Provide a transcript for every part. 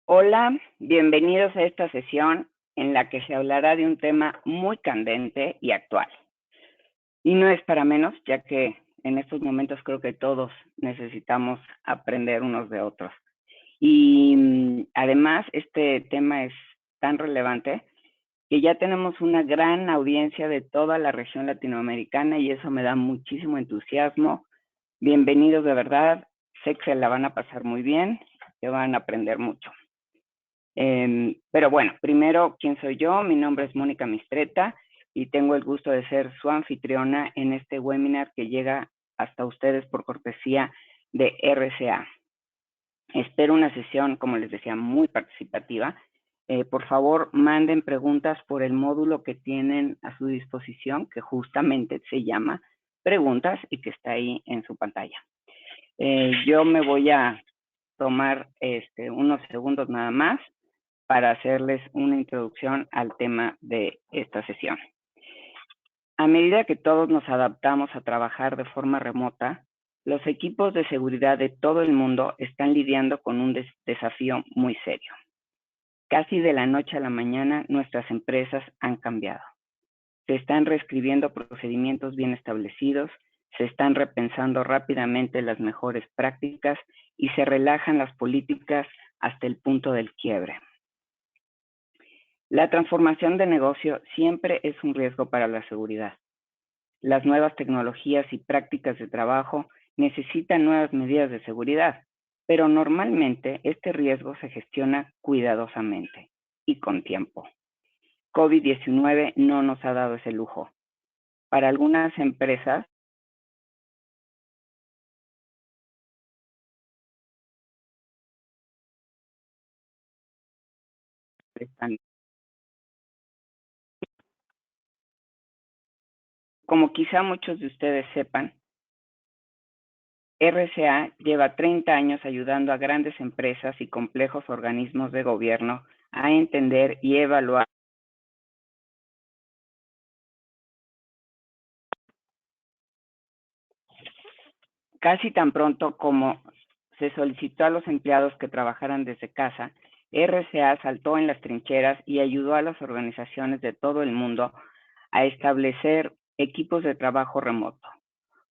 Hola, bienvenidos a esta sesión en la que se hablará de un tema muy candente y actual. Y no es para menos, ya que en estos momentos creo que todos necesitamos aprender unos de otros. Y además, este tema es tan relevante que ya tenemos una gran audiencia de toda la región latinoamericana y eso me da muchísimo entusiasmo. Bienvenidos de verdad, sé que se la van a pasar muy bien, que van a aprender mucho. Pero bueno, primero, ¿quién soy yo? Mi nombre es Mónica Mistreta y tengo el gusto de ser su anfitriona en este webinar que llega hasta ustedes por cortesía de RCA. Espero una sesión, como les decía, muy participativa. Por favor, manden preguntas por el módulo que tienen a su disposición, que justamente se llama Preguntas y que está ahí en su pantalla. Yo me voy a tomar unos segundos nada más para hacerles una introducción al tema de esta sesión. A medida que todos nos adaptamos a trabajar de forma remota, los equipos de seguridad de todo el mundo están lidiando con un desafío muy serio. Casi de la noche a la mañana, nuestras empresas han cambiado. Se están reescribiendo procedimientos bien establecidos, se están repensando rápidamente las mejores prácticas y se relajan las políticas hasta el punto del quiebre. La transformación de negocio siempre es un riesgo para la seguridad. Las nuevas tecnologías y prácticas de trabajo necesitan nuevas medidas de seguridad, pero normalmente este riesgo se gestiona cuidadosamente y con tiempo. COVID-19 no nos ha dado ese lujo. Para algunas empresas, como quizá muchos de ustedes sepan, RCA lleva 30 años ayudando a grandes empresas y complejos organismos de gobierno a entender y evaluar casi tan pronto como se solicitó a los empleados que trabajaran desde casa. RCA saltó en las trincheras y ayudó a las organizaciones de todo el mundo a establecer equipos de trabajo remoto.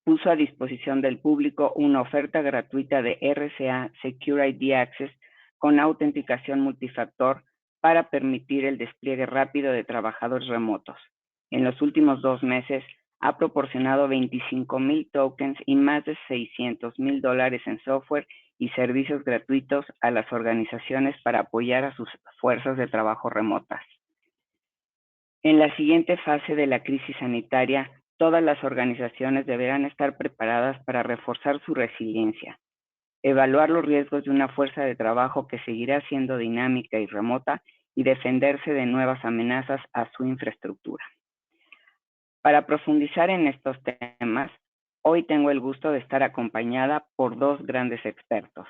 Puso a disposición del público una oferta gratuita de RCA Secure ID Access con autenticación multifactor para permitir el despliegue rápido de trabajadores remotos. En los últimos 2 meses ha proporcionado 25,000 tokens y más de $600,000 en software y servicios gratuitos a las organizaciones para apoyar a sus fuerzas de trabajo remotas. En la siguiente fase de la crisis sanitaria, todas las organizaciones deberán estar preparadas para reforzar su resiliencia, evaluar los riesgos de una fuerza de trabajo que seguirá siendo dinámica y remota y defenderse de nuevas amenazas a su infraestructura. Para profundizar en estos temas, hoy tengo el gusto de estar acompañada por 2 grandes expertos.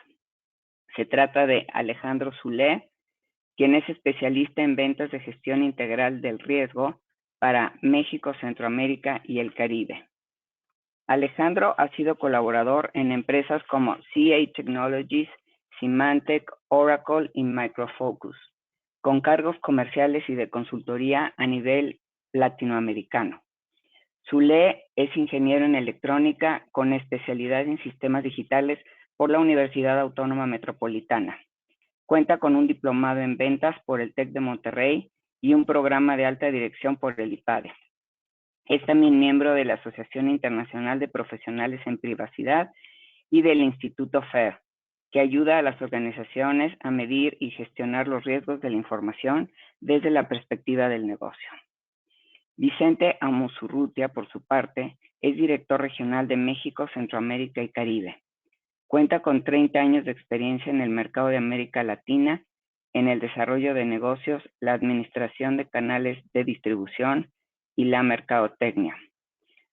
Se trata de Alejandro Zulé, quien es especialista en ventas de gestión integral del riesgo para México, Centroamérica y el Caribe. Alejandro ha sido colaborador en empresas como CA Technologies, Symantec, Oracle y Micro Focus, con cargos comerciales y de consultoría a nivel latinoamericano. Zulé es ingeniero en electrónica con especialidad en sistemas digitales por la Universidad Autónoma Metropolitana. Cuenta con un diplomado en ventas por el TEC de Monterrey y un programa de alta dirección por el IPADE. Es también miembro de la Asociación Internacional de Profesionales en Privacidad y del Instituto FAIR, que ayuda a las organizaciones a medir y gestionar los riesgos de la información desde la perspectiva del negocio. Vicente Amouzurrutia, por su parte, es director regional de México, Centroamérica y Caribe. Cuenta con 30 años de experiencia en el mercado de América Latina, en el desarrollo de negocios, la administración de canales de distribución y la mercadotecnia.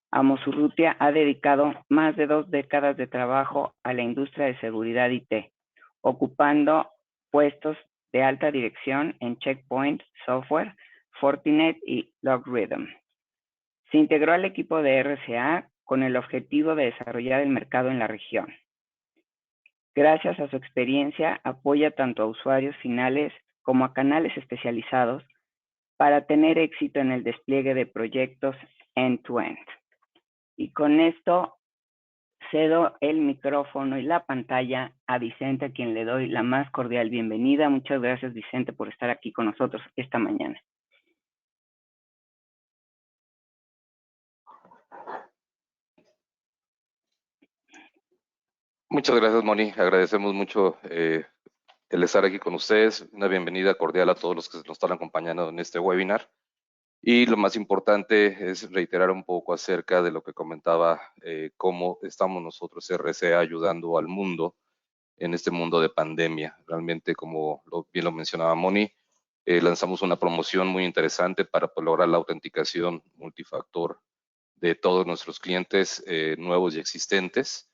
Amouzurrutia ha dedicado más de 2 décadas de trabajo a la industria de seguridad IT, ocupando puestos de alta dirección en Checkpoint Software, Fortinet y LogRhythm. Se integró al equipo de RCA con el objetivo de desarrollar el mercado en la región. Gracias a su experiencia, apoya tanto a usuarios finales como a canales especializados para tener éxito en el despliegue de proyectos end-to-end. Y con esto cedo el micrófono y la pantalla a Vicente, a quien le doy la más cordial bienvenida. Muchas gracias, Vicente, por estar aquí con nosotros esta mañana. Muchas gracias, Moni. Agradecemos mucho el estar aquí con ustedes. Una bienvenida cordial a todos los que nos están acompañando en este webinar. Y lo más importante es reiterar un poco acerca de lo que comentaba, cómo estamos nosotros, RCA, ayudando al mundo en este mundo de pandemia. Realmente, como bien lo mencionaba Moni, lanzamos una promoción muy interesante para lograr la autenticación multifactor de todos nuestros clientes nuevos y existentes,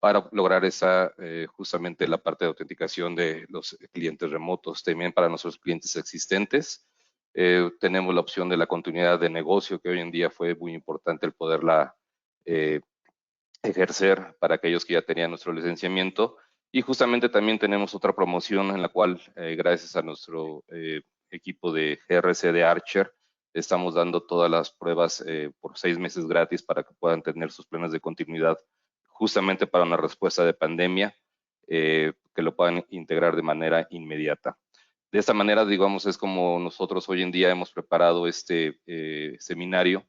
para lograr esa, justamente la parte de autenticación de los clientes remotos. También para nuestros clientes existentes, tenemos la opción de la continuidad de negocio, que hoy en día fue muy importante el poderla ejercer para aquellos que ya tenían nuestro licenciamiento. Y justamente también tenemos otra promoción en la cual, gracias a nuestro equipo de GRC de Archer, estamos dando todas las pruebas por 6 meses gratis para que puedan tener sus planes de continuidad justamente para una respuesta de pandemia, que lo puedan integrar de manera inmediata. De esta manera, digamos, es como nosotros hoy en día hemos preparado este seminario,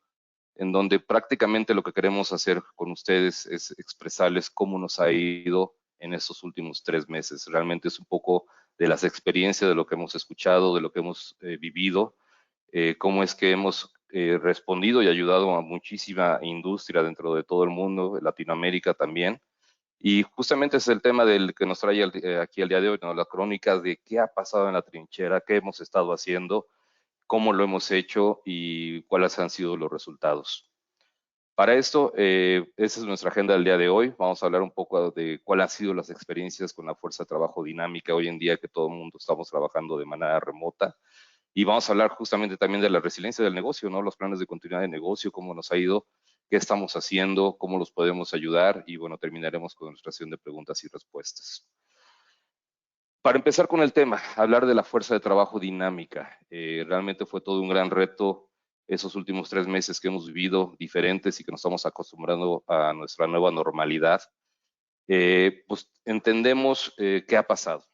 en donde prácticamente lo que queremos hacer con ustedes es expresarles cómo nos ha ido en estos últimos 3 meses. Realmente es un poco de las experiencias, de lo que hemos escuchado, de lo que hemos vivido, cómo es que hemos respondido y ayudado a muchísima industria dentro de todo el mundo, Latinoamérica también. Y justamente es el tema del que nos trae aquí el día de hoy, ¿no? La crónica de qué ha pasado en la trinchera, qué hemos estado haciendo, cómo lo hemos hecho y cuáles han sido los resultados. Para esto, esa es nuestra agenda del día de hoy. Vamos a hablar un poco de cuáles han sido las experiencias con la fuerza de trabajo dinámica hoy en día, que todo el mundo estamos trabajando de manera remota. Y vamos a hablar justamente también de la resiliencia del negocio, ¿no? Los planes de continuidad de negocio, cómo nos ha ido, qué estamos haciendo, cómo los podemos ayudar. Y bueno, terminaremos con nuestra sesión de preguntas y respuestas. Para empezar con el tema, hablar de la fuerza de trabajo dinámica. Realmente fue todo un gran reto esos últimos 3 meses que hemos vivido diferentes y que nos estamos acostumbrando a nuestra nueva normalidad. Pues entendemos qué ha pasado.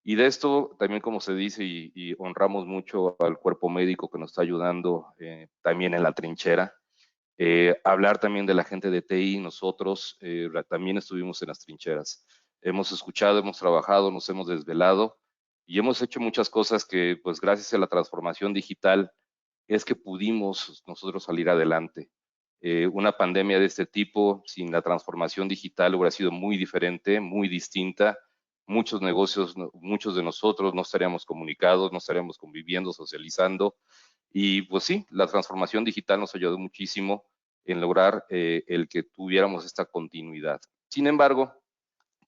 Y de esto también, como se dice, y honramos mucho al cuerpo médico que nos está ayudando también en la trinchera. Hablar también de la gente de TI, nosotros también estuvimos en las trincheras. Hemos escuchado, hemos trabajado, nos hemos desvelado y hemos hecho muchas cosas que, pues gracias a la transformación digital, es que pudimos nosotros salir adelante. Una pandemia de este tipo, sin la transformación digital, hubiera sido muy diferente, muy distinta. Muchos negocios, muchos de nosotros no estaríamos comunicados, no estaríamos conviviendo, socializando. Y pues sí, la transformación digital nos ayudó muchísimo en lograr el que tuviéramos esta continuidad. Sin embargo,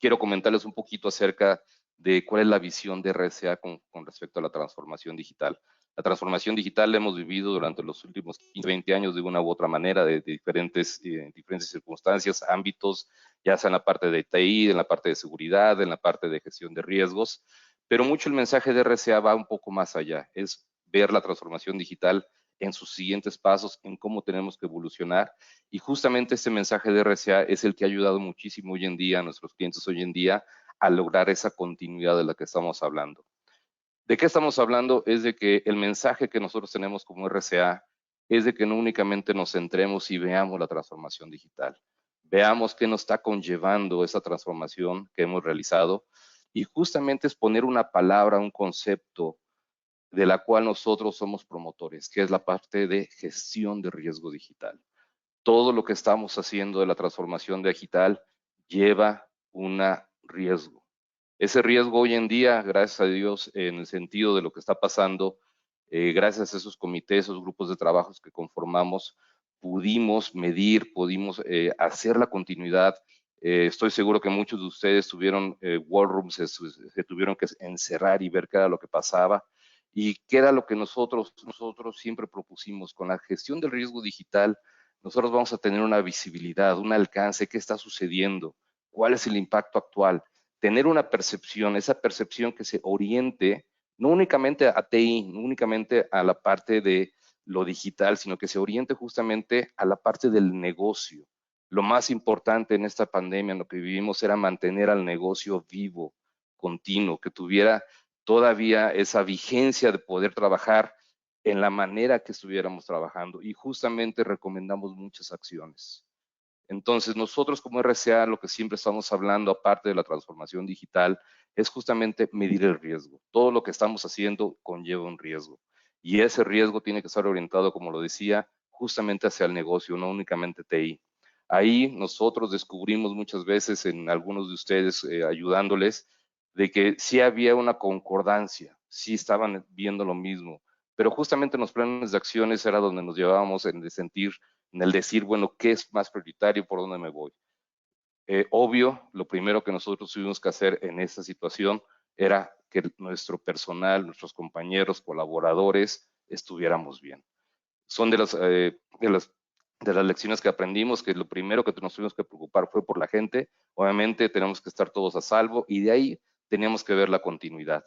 quiero comentarles un poquito acerca de cuál es la visión de RCA con respecto a la transformación digital. La transformación digital la hemos vivido durante los últimos 15, 20 años de una u otra manera, de diferentes circunstancias, ámbitos, ya sea en la parte de TI, en la parte de seguridad, en la parte de gestión de riesgos, pero mucho el mensaje de RCA va un poco más allá, es ver la transformación digital en sus siguientes pasos, en cómo tenemos que evolucionar. Y justamente este mensaje de RCA es el que ha ayudado muchísimo hoy en día a nuestros clientes hoy en día a lograr esa continuidad de la que estamos hablando. ¿De qué estamos hablando? Es de que el mensaje que nosotros tenemos como RCA es de que no únicamente nos centremos y veamos la transformación digital. Veamos qué nos está conllevando esa transformación que hemos realizado y justamente es poner una palabra, un concepto de la cual nosotros somos promotores, que es la parte de gestión de riesgo digital. Todo lo que estamos haciendo de la transformación digital lleva un riesgo. Ese riesgo hoy en día, gracias a Dios, en el sentido de lo que está pasando, gracias a esos comités, esos grupos de trabajos que conformamos, pudimos medir, pudimos hacer la continuidad. Estoy seguro que muchos de ustedes tuvieron war rooms, se tuvieron que encerrar y ver qué era lo que pasaba y qué era lo que nosotros siempre propusimos. Con la gestión del riesgo digital, nosotros vamos a tener una visibilidad, un alcance, qué está sucediendo, cuál es el impacto actual. tener una percepción, esa percepción que se oriente no únicamente a TI, no únicamente a la parte de lo digital, sino que se oriente justamente a la parte del negocio. Lo más importante en esta pandemia, en lo que vivimos, era mantener al negocio vivo, continuo, que tuviera todavía esa vigencia de poder trabajar en la manera que estuviéramos trabajando. Y justamente recomendamos muchas acciones. Entonces, nosotros como RCA, lo que siempre estamos hablando, aparte de la transformación digital, es justamente medir el riesgo. Todo lo que estamos haciendo conlleva un riesgo. Y ese riesgo tiene que estar orientado, como lo decía, justamente hacia el negocio, no únicamente TI. Ahí nosotros descubrimos muchas veces en algunos de ustedes ayudándoles de que sí había una concordancia, sí estaban viendo lo mismo, pero justamente en los planes de acciones era donde nos llevábamos en el sentir, en el decir, bueno, ¿qué es más prioritario? ¿Por dónde me voy? Obvio, lo primero que nosotros tuvimos que hacer en esta situación era que nuestro personal, nuestros compañeros, colaboradores, estuviéramos bien. Son de las lecciones que aprendimos, que lo primero que nos tuvimos que preocupar fue por la gente. Obviamente tenemos que estar todos a salvo y de ahí teníamos que ver la continuidad.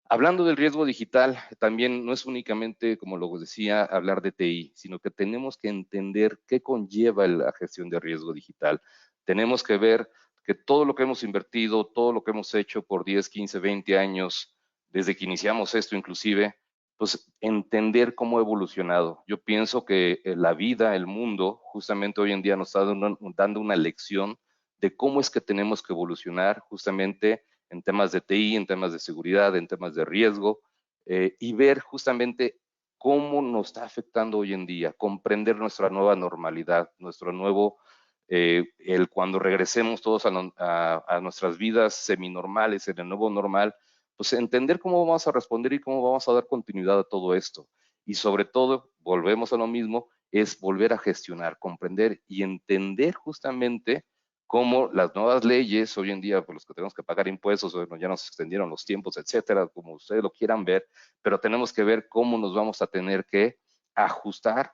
Hablando del riesgo digital, también no es únicamente, como lo decía, hablar de TI, sino que tenemos que entender qué conlleva la gestión de riesgo digital. Tenemos que ver que todo lo que hemos invertido, todo lo que hemos hecho por 10, 15, 20 años, desde que iniciamos esto inclusive, pues entender cómo ha evolucionado. Yo pienso que la vida, el mundo, justamente hoy en día nos está dando una lección de cómo es que tenemos que evolucionar justamente en temas de TI, en temas de seguridad, en temas de riesgo, y ver justamente cómo nos está afectando hoy en día, comprender nuestra nueva normalidad, nuestro nuevo, el cuando regresemos todos a nuestras vidas seminormales, en el nuevo normal, pues entender cómo vamos a responder y cómo vamos a dar continuidad a todo esto. Y sobre todo, volvemos a lo mismo, es volver a gestionar, comprender y entender justamente cómo las nuevas leyes hoy en día, por los que tenemos que pagar impuestos, bueno, ya nos extendieron los tiempos, etcétera, como ustedes lo quieran ver, pero tenemos que ver cómo nos vamos a tener que ajustar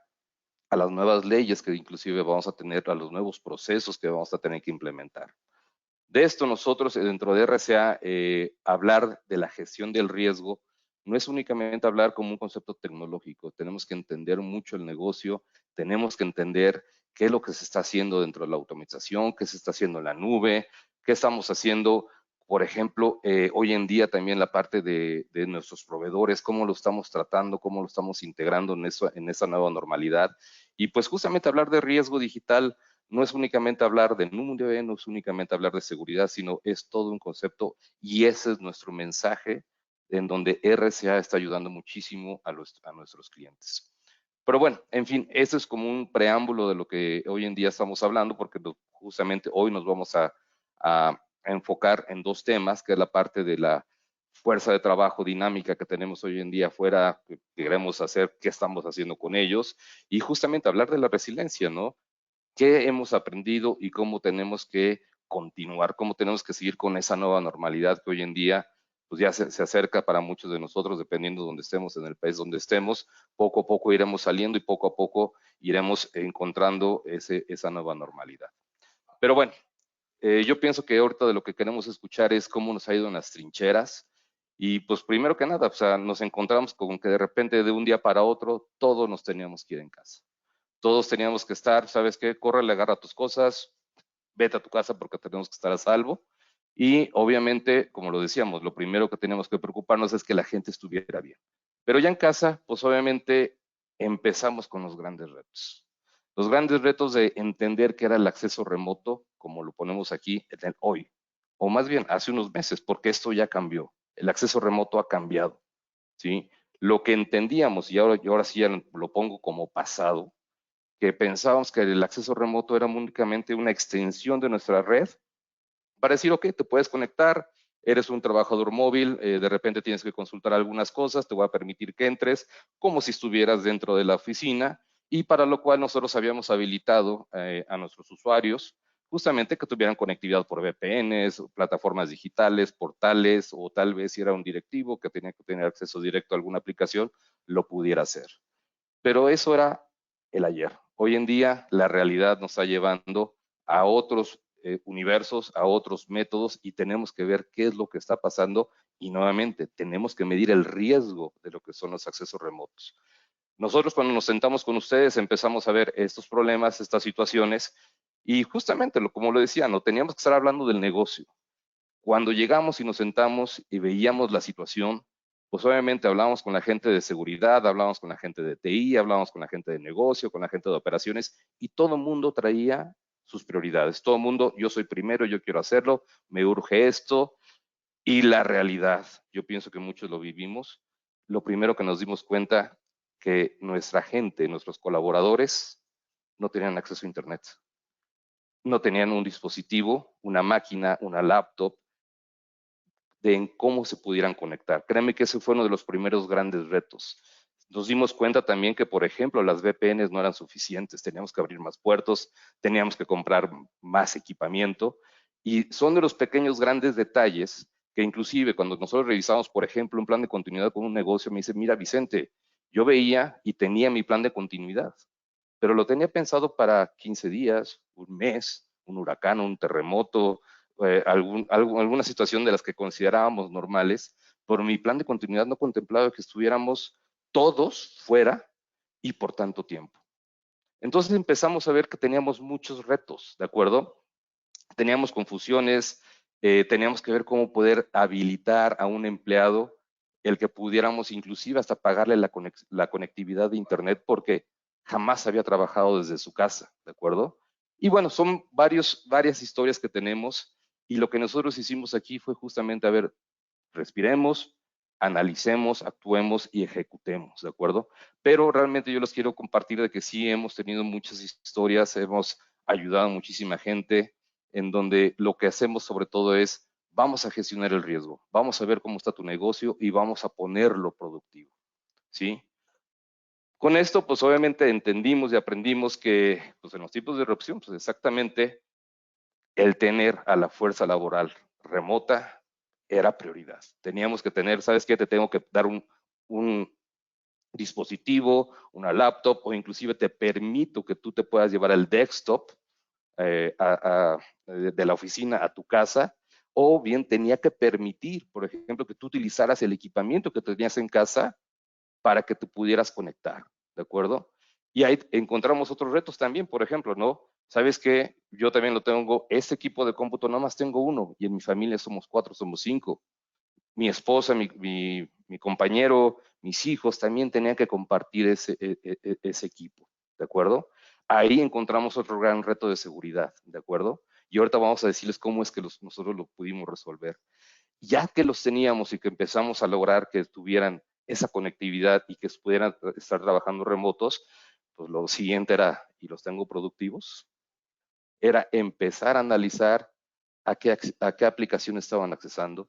a las nuevas leyes que inclusive vamos a tener, a los nuevos procesos que vamos a tener que implementar. De esto nosotros dentro de RCA, hablar de la gestión del riesgo no es únicamente hablar como un concepto tecnológico, tenemos que entender mucho el negocio, tenemos que entender qué es lo que se está haciendo dentro de la automatización, qué se está haciendo en la nube, qué estamos haciendo, por ejemplo, hoy en día también la parte de nuestros proveedores, cómo lo estamos tratando, cómo lo estamos integrando en esa nueva normalidad. Y pues justamente hablar de riesgo digital no es únicamente hablar de nube, no es únicamente hablar de seguridad, sino es todo un concepto y ese es nuestro mensaje en donde RCA está ayudando muchísimo a nuestros clientes. Pero bueno, en fin, eso es como un preámbulo de lo que hoy en día estamos hablando, porque justamente hoy nos vamos a enfocar en dos temas, que es la parte de la fuerza de trabajo dinámica que tenemos hoy en día afuera, que queremos hacer, qué estamos haciendo con ellos, y justamente hablar de la resiliencia, ¿no? ¿Qué hemos aprendido y cómo tenemos que continuar, cómo tenemos que seguir con esa nueva normalidad que hoy en día pues ya se acerca para muchos de nosotros, dependiendo de donde estemos, en el país donde estemos, poco a poco iremos saliendo y poco a poco iremos encontrando esa nueva normalidad. Pero bueno, yo pienso que ahorita de lo que queremos escuchar es cómo nos ha ido en las trincheras y pues primero que nada, o sea, nos encontramos con que de repente de un día para otro todos nos teníamos que ir en casa. Todos teníamos que estar, ¿sabes qué? Córrele, agarra tus cosas, vete a tu casa porque tenemos que estar a salvo. Y obviamente, como lo decíamos, lo primero que teníamos que preocuparnos es que la gente estuviera bien. Pero ya en casa, pues obviamente empezamos con los grandes retos. Los grandes retos de entender qué era el acceso remoto, como lo ponemos aquí hoy, o más bien hace unos meses, porque esto ya cambió. El acceso remoto ha cambiado, ¿sí? Lo que entendíamos, y ahora sí ya lo pongo como pasado, que pensábamos que el acceso remoto era únicamente una extensión de nuestra red para decir, ok, te puedes conectar, eres un trabajador móvil, de repente tienes que consultar algunas cosas, te voy a permitir que entres como si estuvieras dentro de la oficina y para lo cual nosotros habíamos habilitado a nuestros usuarios justamente que tuvieran conectividad por VPNs, plataformas digitales, portales o tal vez si era un directivo que tenía que tener acceso directo a alguna aplicación, lo pudiera hacer. Pero eso era el ayer. Hoy en día la realidad nos está llevando a otros universos, a otros métodos y tenemos que ver qué es lo que está pasando y nuevamente tenemos que medir el riesgo de lo que son los accesos remotos. Nosotros cuando nos sentamos con ustedes empezamos a ver estos problemas, estas situaciones y justamente, como lo decía, no teníamos que estar hablando del negocio. Cuando llegamos y nos sentamos y veíamos la situación, pues obviamente hablábamos con la gente de seguridad, hablábamos con la gente de TI, hablábamos con la gente de negocio, con la gente de operaciones y todo el mundo traía sus prioridades. Todo el mundo, yo soy primero, yo quiero hacerlo, me urge esto. Y la realidad, yo pienso que muchos lo vivimos, lo primero que nos dimos cuenta que nuestra gente, nuestros colaboradores, no tenían acceso a Internet. No tenían un dispositivo, una máquina, una laptop, de en cómo se pudieran conectar. Créanme que ese fue uno de los primeros grandes retos. Nos dimos cuenta también que, por ejemplo, las VPNs no eran suficientes, teníamos que abrir más puertos, teníamos que comprar más equipamiento y son de los pequeños grandes detalles que inclusive cuando nosotros revisamos, por ejemplo, un plan de continuidad con un negocio, me dice, mira Vicente, yo veía y tenía mi plan de continuidad, pero lo tenía pensado para 15 días, un mes, un huracán, un terremoto, alguna situación de las que considerábamos normales, pero mi plan de continuidad no contemplaba que estuviéramos todos fuera y por tanto tiempo. Entonces empezamos a ver que teníamos muchos retos, ¿de acuerdo? Teníamos confusiones, teníamos que ver cómo poder habilitar a un empleado el que pudiéramos inclusive hasta pagarle la conectividad de Internet porque jamás había trabajado desde su casa, ¿de acuerdo? Y bueno, son varias historias que tenemos y lo que nosotros hicimos aquí fue justamente, a ver, respiremos, analicemos, actuemos y ejecutemos, ¿de acuerdo? Pero realmente yo les quiero compartir de que sí hemos tenido muchas historias, hemos ayudado a muchísima gente, en donde lo que hacemos sobre todo es, vamos a gestionar el riesgo, vamos a ver cómo está tu negocio y vamos a ponerlo productivo, ¿sí? Con esto, pues obviamente entendimos y aprendimos que, pues en los tipos de erupción, pues exactamente el tener a la fuerza laboral remota era prioridad. Teníamos que tener, ¿sabes qué? Te tengo que dar un dispositivo, una laptop, o inclusive te permito que tú te puedas llevar el desktop de la oficina a tu casa, o bien tenía que permitir, por ejemplo, que tú utilizaras el equipamiento que tenías en casa para que te pudieras conectar, ¿de acuerdo? Y ahí encontramos otros retos también, por ejemplo, ¿no? ¿Sabes qué? Yo también lo tengo, este equipo de cómputo nada más tengo uno, y en mi familia somos 4, somos 5. Mi esposa, mi compañero, mis hijos también tenían que compartir ese equipo, ¿de acuerdo? Ahí encontramos otro gran reto de seguridad, ¿de acuerdo? Y ahorita vamos a decirles cómo es que nosotros lo pudimos resolver. Ya que los teníamos y que empezamos a lograr que tuvieran esa conectividad y que pudieran estar trabajando remotos, pues lo siguiente era, ¿y los tengo productivos? Era empezar a analizar a qué aplicación estaban accesando,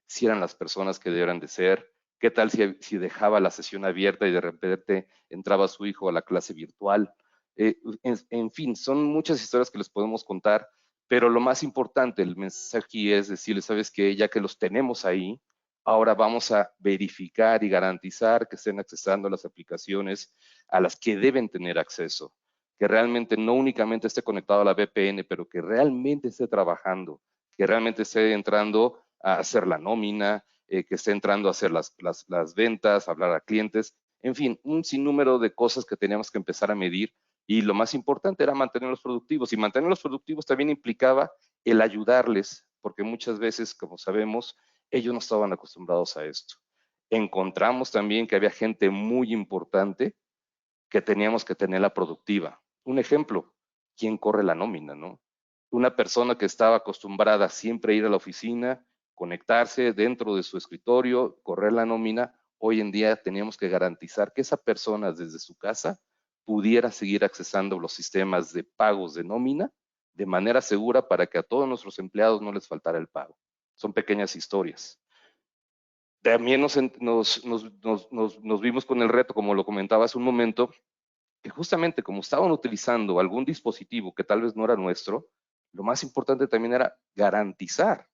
si eran las personas que debieran de ser, qué tal si dejaba la sesión abierta y de repente entraba su hijo a la clase virtual. En fin, son muchas historias que les podemos contar, pero lo más importante, el mensaje aquí es decirles, ¿sabes qué? Ya que los tenemos ahí, ahora vamos a verificar y garantizar que estén accesando a las aplicaciones a las que deben tener acceso, que realmente no únicamente esté conectado a la VPN, pero que realmente esté trabajando, que realmente esté entrando a hacer la nómina, que esté entrando a hacer las ventas, a hablar a clientes, en fin, un sinnúmero de cosas que teníamos que empezar a medir y lo más importante era mantenerlos productivos y mantenerlos productivos también implicaba el ayudarles, porque muchas veces, como sabemos, ellos no estaban acostumbrados a esto. Encontramos también que había gente muy importante que teníamos que tenerla productiva. Un ejemplo, ¿quién corre la nómina, no? Una persona que estaba acostumbrada a siempre ir a la oficina, conectarse dentro de su escritorio, correr la nómina, hoy en día teníamos que garantizar que esa persona desde su casa pudiera seguir accesando los sistemas de pagos de nómina de manera segura para que a todos nuestros empleados no les faltara el pago. Son pequeñas historias. También nos vimos con el reto, como lo comentaba hace un momento, que justamente como estaban utilizando algún dispositivo que tal vez no era nuestro, lo más importante también era garantizar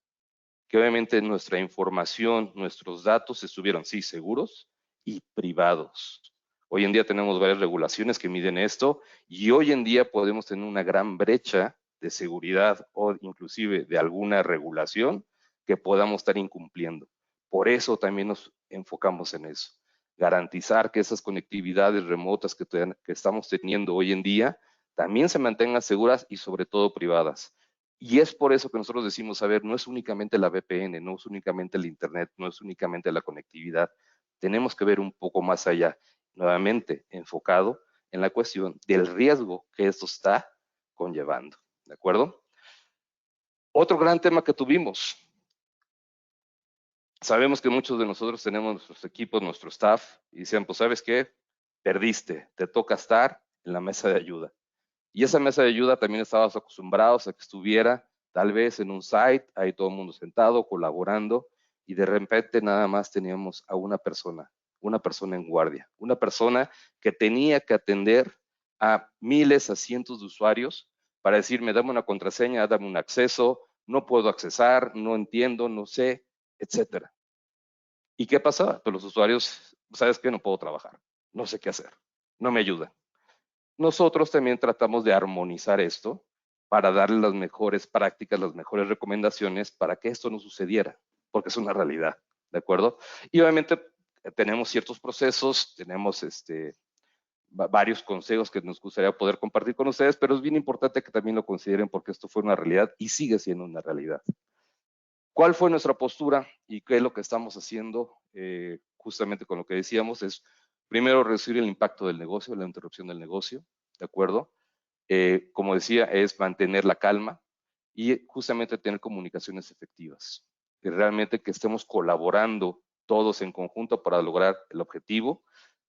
que obviamente nuestra información, nuestros datos estuvieran, sí, seguros y privados. Hoy en día tenemos varias regulaciones que miden esto y hoy en día podemos tener una gran brecha de seguridad o inclusive de alguna regulación que podamos estar incumpliendo. Por eso también nos enfocamos en eso, garantizar que esas conectividades remotas que estamos teniendo hoy en día también se mantengan seguras y sobre todo privadas. Y es por eso que nosotros decimos, a ver, no es únicamente la VPN, no es únicamente el Internet, no es únicamente la conectividad. Tenemos que ver un poco más allá, nuevamente enfocado en la cuestión del riesgo que esto está conllevando. ¿De acuerdo? Otro gran tema que tuvimos. Sabemos que muchos de nosotros tenemos nuestros equipos, nuestro staff, y decían, pues, ¿sabes qué? Perdiste, te toca estar en la mesa de ayuda. Y esa mesa de ayuda también estábamos acostumbrados a que estuviera tal vez en un site, ahí todo el mundo sentado, colaborando, y de repente nada más teníamos a una persona en guardia, una persona que tenía que atender a miles, a cientos de usuarios para decirme, dame una contraseña, dame un acceso, no puedo accesar, no entiendo, no sé, etcétera. ¿Y qué pasaba? Pues los usuarios, ¿sabes qué? No puedo trabajar, no sé qué hacer, no me ayudan. Nosotros también tratamos de armonizar esto para darle las mejores prácticas, las mejores recomendaciones para que esto no sucediera, porque es una realidad, ¿de acuerdo? Y obviamente tenemos ciertos procesos, tenemos varios consejos que nos gustaría poder compartir con ustedes, pero es bien importante que también lo consideren porque esto fue una realidad y sigue siendo una realidad. ¿Cuál fue nuestra postura y qué es lo que estamos haciendo? Justamente con lo que decíamos es, primero, reducir el impacto del negocio, la interrupción del negocio, ¿de acuerdo? Como decía, es mantener la calma y justamente tener comunicaciones efectivas. Y realmente que estemos colaborando todos en conjunto para lograr el objetivo,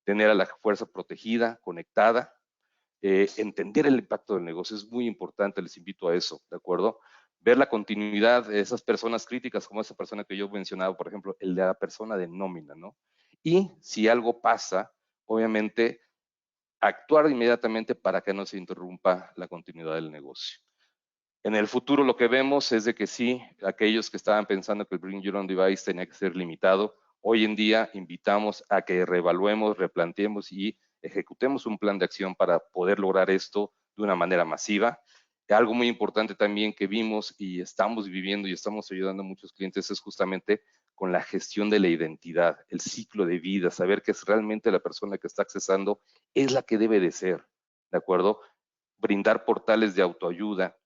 tener a la fuerza protegida, conectada, entender el impacto del negocio es muy importante, les invito a eso, ¿de acuerdo? Ver la continuidad de esas personas críticas, como esa persona que yo mencionaba, por ejemplo, el de la persona de nómina, ¿no? Y si algo pasa, obviamente, actuar inmediatamente para que no se interrumpa la continuidad del negocio. En el futuro lo que vemos es de que sí, aquellos que estaban pensando que el Bring Your Own Device tenía que ser limitado, hoy en día invitamos a que reevaluemos, replanteemos y ejecutemos un plan de acción para poder lograr esto de una manera masiva. Algo muy importante también que vimos y estamos viviendo y estamos ayudando a muchos clientes es justamente con la gestión de la identidad, el ciclo de vida, saber que es realmente la persona que está accesando es la que debe de ser, ¿de acuerdo? Brindar portales de autoayuda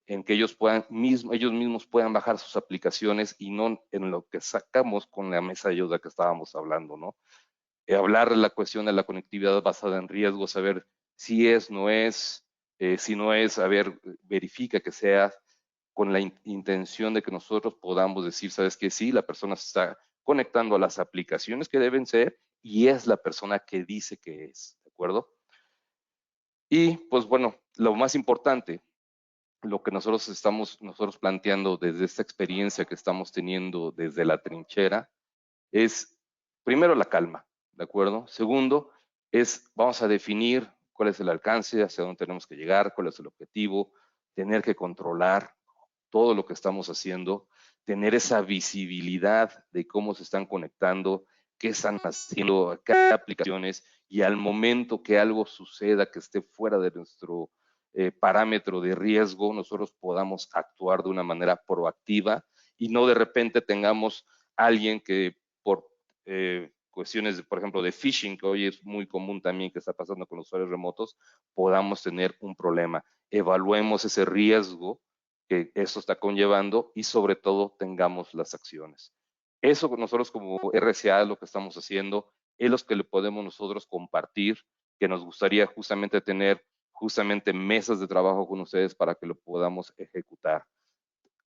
en que ellos mismos puedan bajar sus aplicaciones y no en lo que sacamos con la mesa de ayuda que estábamos hablando, ¿no? Hablar de la cuestión de la conectividad basada en riesgo, saber si es, no es, si no es, a ver, verifica que sea con la intención de que nosotros podamos decir, sabes que sí, la persona se está conectando a las aplicaciones que deben ser y es la persona que dice que es, ¿de acuerdo? Y pues bueno, lo más importante, lo que nosotros planteando desde esta experiencia que estamos teniendo desde la trinchera es, primero, la calma, ¿de acuerdo? Segundo, vamos a definir cuál es el alcance, hacia dónde tenemos que llegar, cuál es el objetivo, tener que controlar todo lo que estamos haciendo, tener esa visibilidad de cómo se están conectando, qué están haciendo, qué aplicaciones, y al momento que algo suceda que esté fuera de nuestro parámetro de riesgo, nosotros podamos actuar de una manera proactiva y no de repente tengamos alguien que por cuestiones, por ejemplo, de phishing, que hoy es muy común también que está pasando con los usuarios remotos, podamos tener un problema. Evaluemos ese riesgo que eso está conllevando y sobre todo tengamos las acciones. Eso nosotros como RCA es lo que estamos haciendo, es lo que le podemos nosotros compartir, que nos gustaría justamente tener mesas de trabajo con ustedes para que lo podamos ejecutar.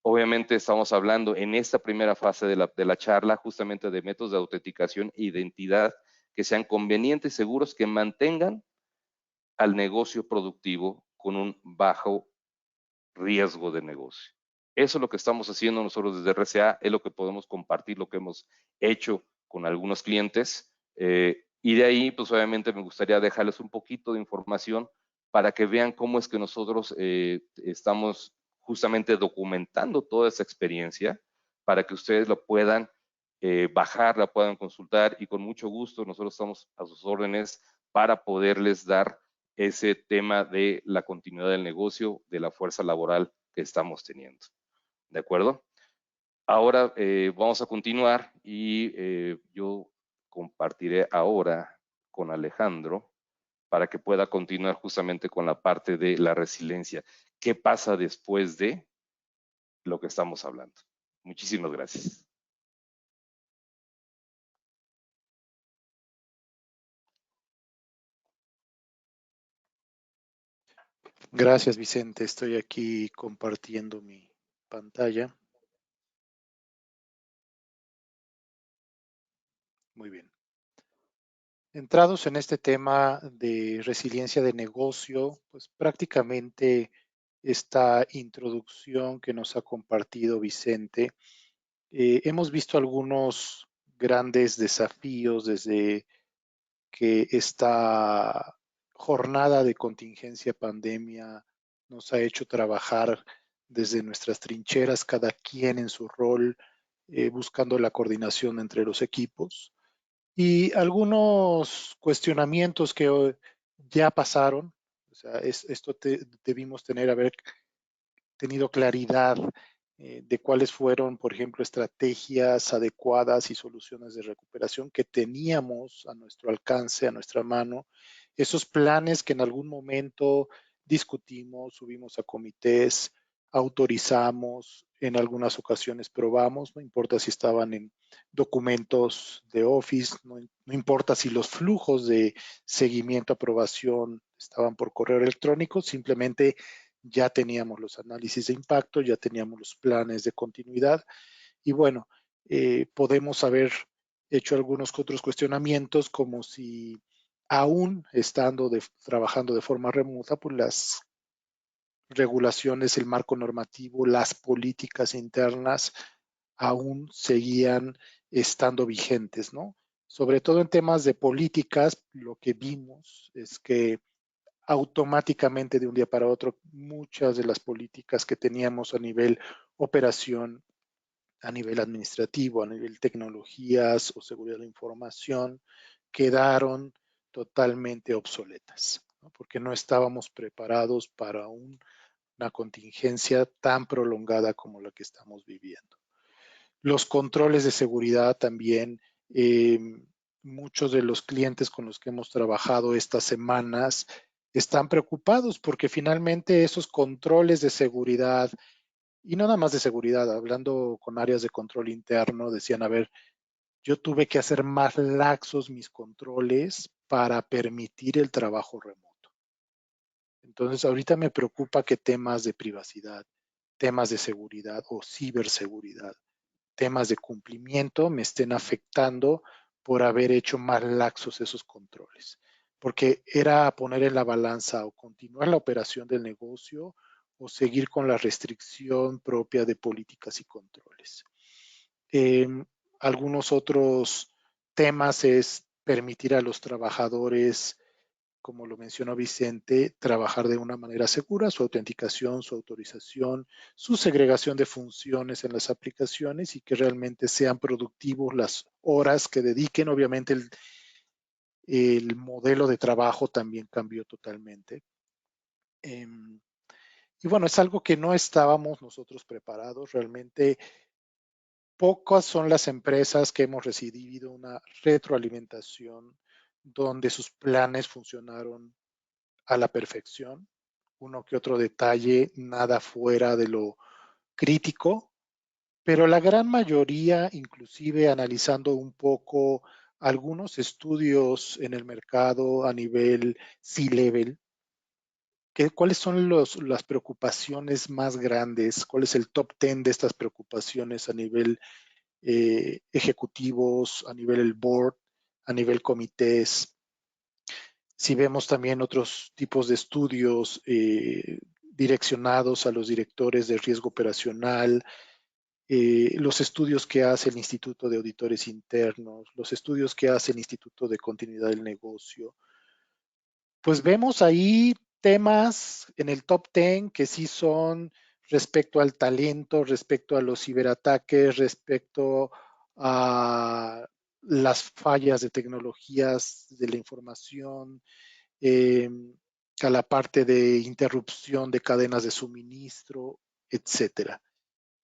Obviamente estamos hablando en esta primera fase de la charla justamente de métodos de autenticación e identidad que sean convenientes y seguros, que mantengan al negocio productivo con un bajo riesgo de negocio. Eso es lo que estamos haciendo nosotros desde RCA, es lo que podemos compartir, lo que hemos hecho con algunos clientes. Y de ahí, pues obviamente me gustaría dejarles un poquito de información para que vean cómo es que nosotros estamos justamente documentando toda esa experiencia para que ustedes lo puedan bajar, la puedan consultar y con mucho gusto nosotros estamos a sus órdenes para poderles dar ese tema de la continuidad del negocio, de la fuerza laboral que estamos teniendo. ¿De acuerdo? Ahora vamos a continuar y yo compartiré ahora con Alejandro para que pueda continuar justamente con la parte de la resiliencia. ¿Qué pasa después de lo que estamos hablando? Muchísimas gracias. Gracias, Vicente. Estoy aquí compartiendo mi pantalla. Muy bien. Entrados en este tema de resiliencia de negocio, pues prácticamente esta introducción que nos ha compartido Vicente, hemos visto algunos grandes desafíos desde que esta jornada de contingencia pandemia nos ha hecho trabajar desde nuestras trincheras, cada quien en su rol, buscando la coordinación entre los equipos y algunos cuestionamientos que ya pasaron. O sea, debimos haber tenido claridad de cuáles fueron, por ejemplo, estrategias adecuadas y soluciones de recuperación que teníamos a nuestro alcance, a nuestra mano, esos planes que en algún momento discutimos, subimos a comités, autorizamos, en algunas ocasiones probamos, no importa si estaban en documentos de Office, no importa si los flujos de seguimiento, aprobación estaban por correo electrónico, simplemente ya teníamos los análisis de impacto, ya teníamos los planes de continuidad y bueno, podemos haber hecho algunos otros cuestionamientos como si aún trabajando de forma remota, pues las regulaciones, el marco normativo, las políticas internas aún seguían estando vigentes, ¿no? Sobre todo en temas de políticas, lo que vimos es que automáticamente de un día para otro muchas de las políticas que teníamos a nivel operación, a nivel administrativo, a nivel tecnologías o seguridad de la información, quedaron totalmente obsoletas, ¿no? Porque no estábamos preparados para una contingencia tan prolongada como la que estamos viviendo. Los controles de seguridad también, eh, muchos de los clientes con los que hemos trabajado estas semanas están preocupados porque finalmente esos controles de seguridad, y no nada más de seguridad, hablando con áreas de control interno, decían, a ver, yo tuve que hacer más laxos mis controles para permitir el trabajo remoto. Entonces, ahorita me preocupa que temas de privacidad, temas de seguridad o ciberseguridad, temas de cumplimiento me estén afectando por haber hecho más laxos esos controles. Porque era poner en la balanza o continuar la operación del negocio o seguir con la restricción propia de políticas y controles. Eh, Algunos otros temas es permitir a los trabajadores, como lo mencionó Vicente, trabajar de una manera segura, su autenticación, su autorización, su segregación de funciones en las aplicaciones y que realmente sean productivos las horas que dediquen. Obviamente el modelo de trabajo también cambió totalmente. Y bueno, es algo que no estábamos nosotros preparados. Realmente pocas son las empresas que hemos recibido una retroalimentación donde sus planes funcionaron a la perfección, uno que otro detalle, nada fuera de lo crítico, pero la gran mayoría, inclusive analizando un poco algunos estudios en el mercado a nivel C-level, ¿cuáles son las preocupaciones más grandes? ¿Cuál es el top 10 de estas preocupaciones a nivel ejecutivos, a nivel el board, a nivel comités? Si vemos también otros tipos de estudios direccionados a los directores de riesgo operacional, los estudios que hace el Instituto de Auditores Internos, los estudios que hace el Instituto de Continuidad del Negocio, pues vemos ahí temas en el top 10 que sí son respecto al talento, respecto a los ciberataques, respecto a las fallas de tecnologías de la información, eh, a la parte de interrupción de cadenas de suministro, etcétera.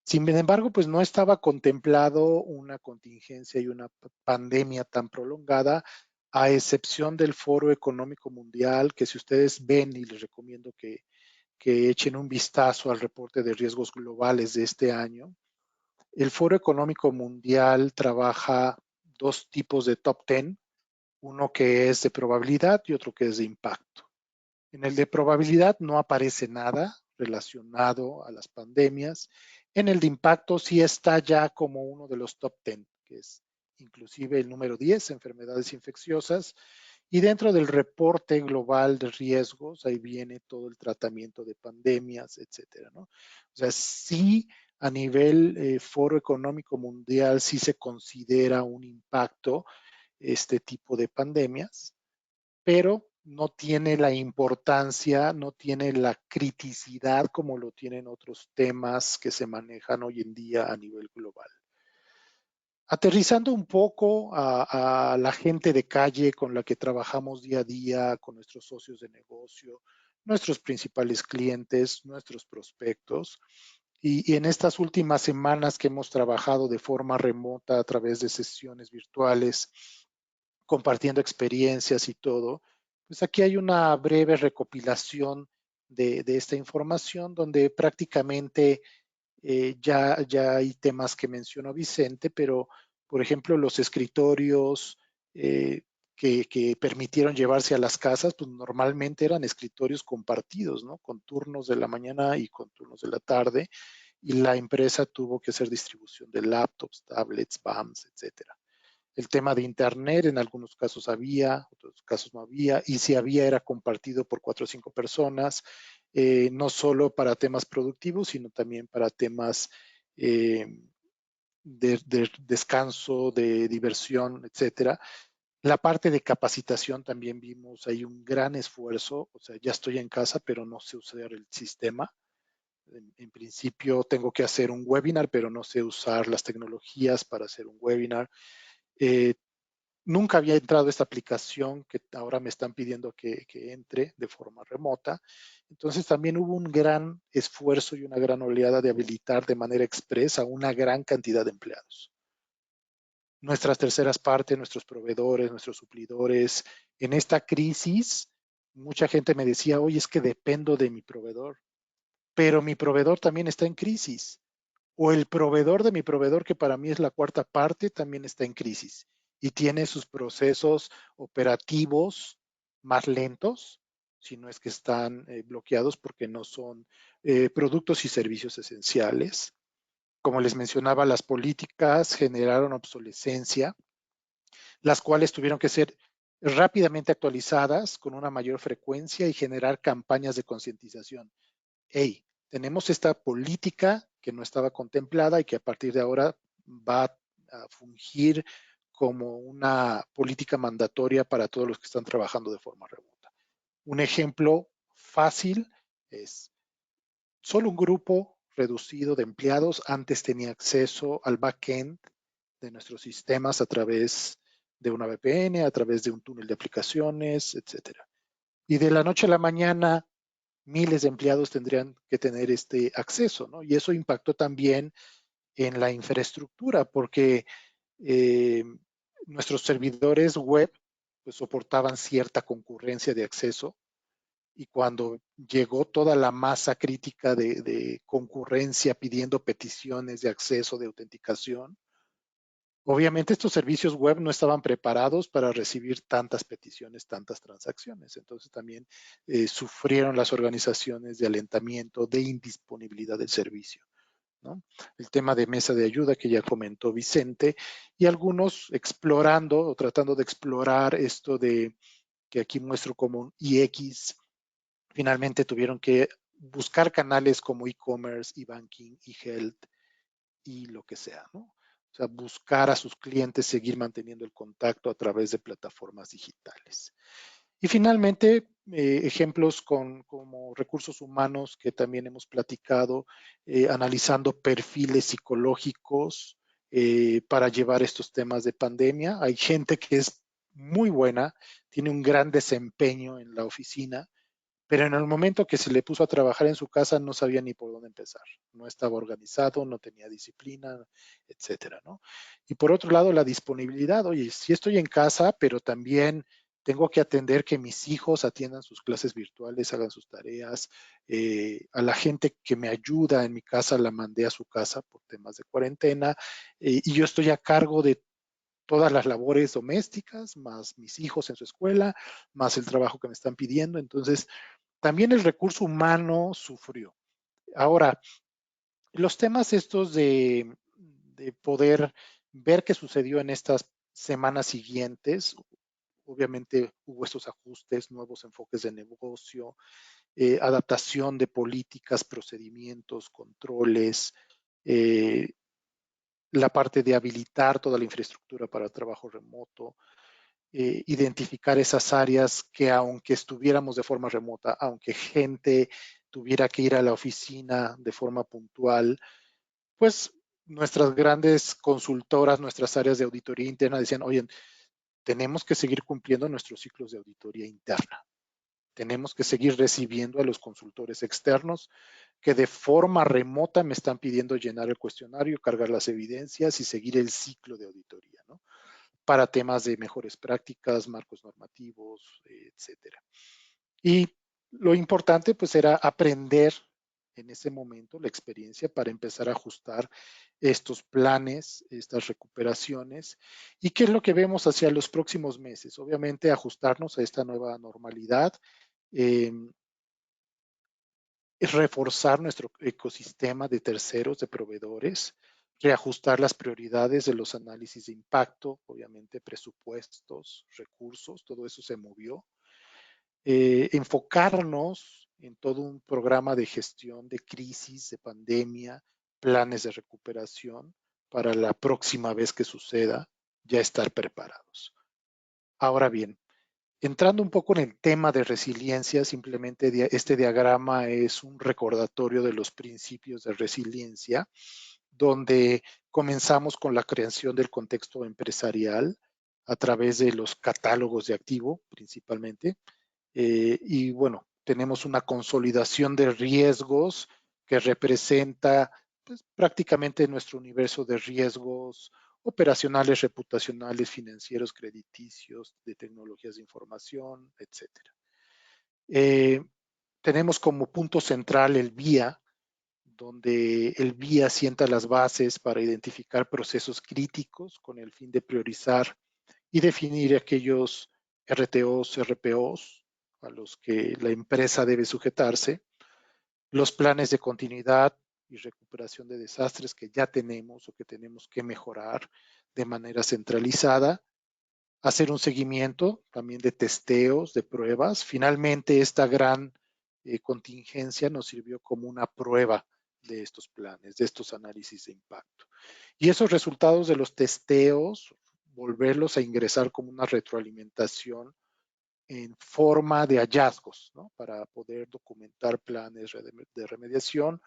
Sin embargo, pues no estaba contemplado una contingencia y una pandemia tan prolongada, a excepción del Foro Económico Mundial, que si ustedes ven, y les recomiendo que echen un vistazo al reporte de riesgos globales de este año, el Foro Económico Mundial trabaja dos tipos de top 10, uno que es de probabilidad y otro que es de impacto. En el de probabilidad no aparece nada relacionado a las pandemias. En el de impacto sí está ya como uno de los top 10, que es inclusive el número 10, enfermedades infecciosas. Y dentro del reporte global de riesgos, ahí viene todo el tratamiento de pandemias, etcétera, ¿no? O sea, sí, a nivel Foro Económico Mundial, sí se considera un impacto este tipo de pandemias, pero no tiene la importancia, no tiene la criticidad como lo tienen otros temas que se manejan hoy en día a nivel global. Aterrizando un poco a la gente de calle con la que trabajamos día a día, con nuestros socios de negocio, nuestros principales clientes, nuestros prospectos. Y en estas últimas semanas que hemos trabajado de forma remota a través de sesiones virtuales, compartiendo experiencias y todo, pues aquí hay una breve recopilación de esta información donde prácticamente ya hay temas que mencionó Vicente, pero por ejemplo los escritorios que permitieron llevarse a las casas, pues normalmente eran escritorios compartidos, ¿no? Con turnos de la mañana y con turnos de la tarde, y la empresa tuvo que hacer distribución de laptops, tablets, BAMs, etcétera. El tema de Internet, en algunos casos había, otros casos no había, y si había era compartido por 4 o 5 personas, no solo para temas productivos, sino también para temas eh, de descanso, de diversión, etcétera. La parte de capacitación también vimos ahí un gran esfuerzo, o sea, ya estoy en casa, pero no sé usar el sistema. En principio tengo que hacer un webinar, pero no sé usar las tecnologías para hacer un webinar. Eh, Nunca había entrado a esta aplicación que ahora me están pidiendo que entre de forma remota. Entonces también hubo un gran esfuerzo y una gran oleada de habilitar de manera expresa a una gran cantidad de empleados. Nuestras terceras partes, nuestros proveedores, nuestros suplidores, en esta crisis, mucha gente me decía, oye, es que dependo de mi proveedor, pero mi proveedor también está en crisis. O el proveedor de mi proveedor, que para mí es la cuarta parte, también está en crisis y tiene sus procesos operativos más lentos, si no es que están bloqueados porque no son productos y servicios esenciales. Como les mencionaba, las políticas generaron obsolescencia, las cuales tuvieron que ser rápidamente actualizadas con una mayor frecuencia y generar campañas de concientización. Hey, tenemos esta política que no estaba contemplada y que a partir de ahora va a fungir como una política mandatoria para todos los que están trabajando de forma remota. Un ejemplo fácil es solo un grupo reducido de empleados antes tenía acceso al backend de nuestros sistemas a través de una VPN, a través de un túnel de aplicaciones, etcétera. Y de la noche a la mañana miles de empleados tendrían que tener este acceso, ¿no? Y eso impactó también en la infraestructura, porque eh, nuestros servidores web pues, soportaban cierta concurrencia de acceso, y cuando llegó toda la masa crítica de concurrencia pidiendo peticiones de acceso, de autenticación, obviamente estos servicios web no estaban preparados para recibir tantas peticiones, tantas transacciones. Entonces también sufrieron las organizaciones de alentamiento, de indisponibilidad del servicio, ¿no? El tema de mesa de ayuda que ya comentó Vicente, y algunos explorando o tratando de explorar esto de que aquí muestro como un IX, finalmente tuvieron que buscar canales como e-commerce, e-banking, e-health y lo que sea, ¿no? O sea, buscar a sus clientes, seguir manteniendo el contacto a través de plataformas digitales. Y finalmente, ejemplos como recursos humanos que también hemos platicado, analizando perfiles psicológicos para llevar estos temas de pandemia. Hay gente que es muy buena, tiene un gran desempeño en la oficina, pero en el momento que se le puso a trabajar en su casa no sabía ni por dónde empezar. No estaba organizado, no tenía disciplina, etcétera, ¿no? Y por otro lado, la disponibilidad. Oye, sí estoy en casa, pero también tengo que atender que mis hijos atiendan sus clases virtuales, hagan sus tareas. A la gente que me ayuda en mi casa la mandé a su casa por temas de cuarentena, y yo estoy a cargo de todas las labores domésticas, más mis hijos en su escuela, más el trabajo que me están pidiendo. Entonces, también el recurso humano sufrió. Ahora, los temas estos de poder ver qué sucedió en estas semanas siguientes, obviamente hubo estos ajustes, nuevos enfoques de negocio, adaptación de políticas, procedimientos, controles, eh, la parte de habilitar toda la infraestructura para el trabajo remoto, identificar esas áreas que aunque estuviéramos de forma remota, aunque gente tuviera que ir a la oficina de forma puntual, pues nuestras grandes consultoras, nuestras áreas de auditoría interna decían, oye, tenemos que seguir cumpliendo nuestros ciclos de auditoría interna. Tenemos que seguir recibiendo a los consultores externos que de forma remota me están pidiendo llenar el cuestionario, cargar las evidencias y seguir el ciclo de auditoría, ¿no? Para temas de mejores prácticas, marcos normativos, etcétera. Y lo importante pues era aprender en ese momento la experiencia para empezar a ajustar estos planes, estas recuperaciones y qué es lo que vemos hacia los próximos meses. Obviamente ajustarnos a esta nueva normalidad, eh, reforzar nuestro ecosistema de terceros, de proveedores, reajustar las prioridades de los análisis de impacto, obviamente presupuestos, recursos, todo eso se movió. Enfocarnos en todo un programa de gestión de crisis, de pandemia, planes de recuperación para la próxima vez que suceda, ya estar preparados. Ahora bien, entrando un poco en el tema de resiliencia, simplemente este diagrama es un recordatorio de los principios de resiliencia, donde comenzamos con la creación del contexto empresarial a través de los catálogos de activo, principalmente. Y bueno, tenemos una consolidación de riesgos que representa pues, prácticamente nuestro universo de riesgos operacionales, reputacionales, financieros, crediticios, de tecnologías de información, etcétera. Tenemos como punto central el BIA, donde el BIA sienta las bases para identificar procesos críticos con el fin de priorizar y definir aquellos RTOs, RPOs a los que la empresa debe sujetarse, los planes de continuidad y recuperación de desastres que ya tenemos o que tenemos que mejorar de manera centralizada, hacer un seguimiento también de testeos, de pruebas. Finalmente, esta gran contingencia nos sirvió como una prueba de estos planes, de estos análisis de impacto. Y esos resultados de los testeos, volverlos a ingresar como una retroalimentación en forma de hallazgos, ¿no? Para poder documentar planes de remediación,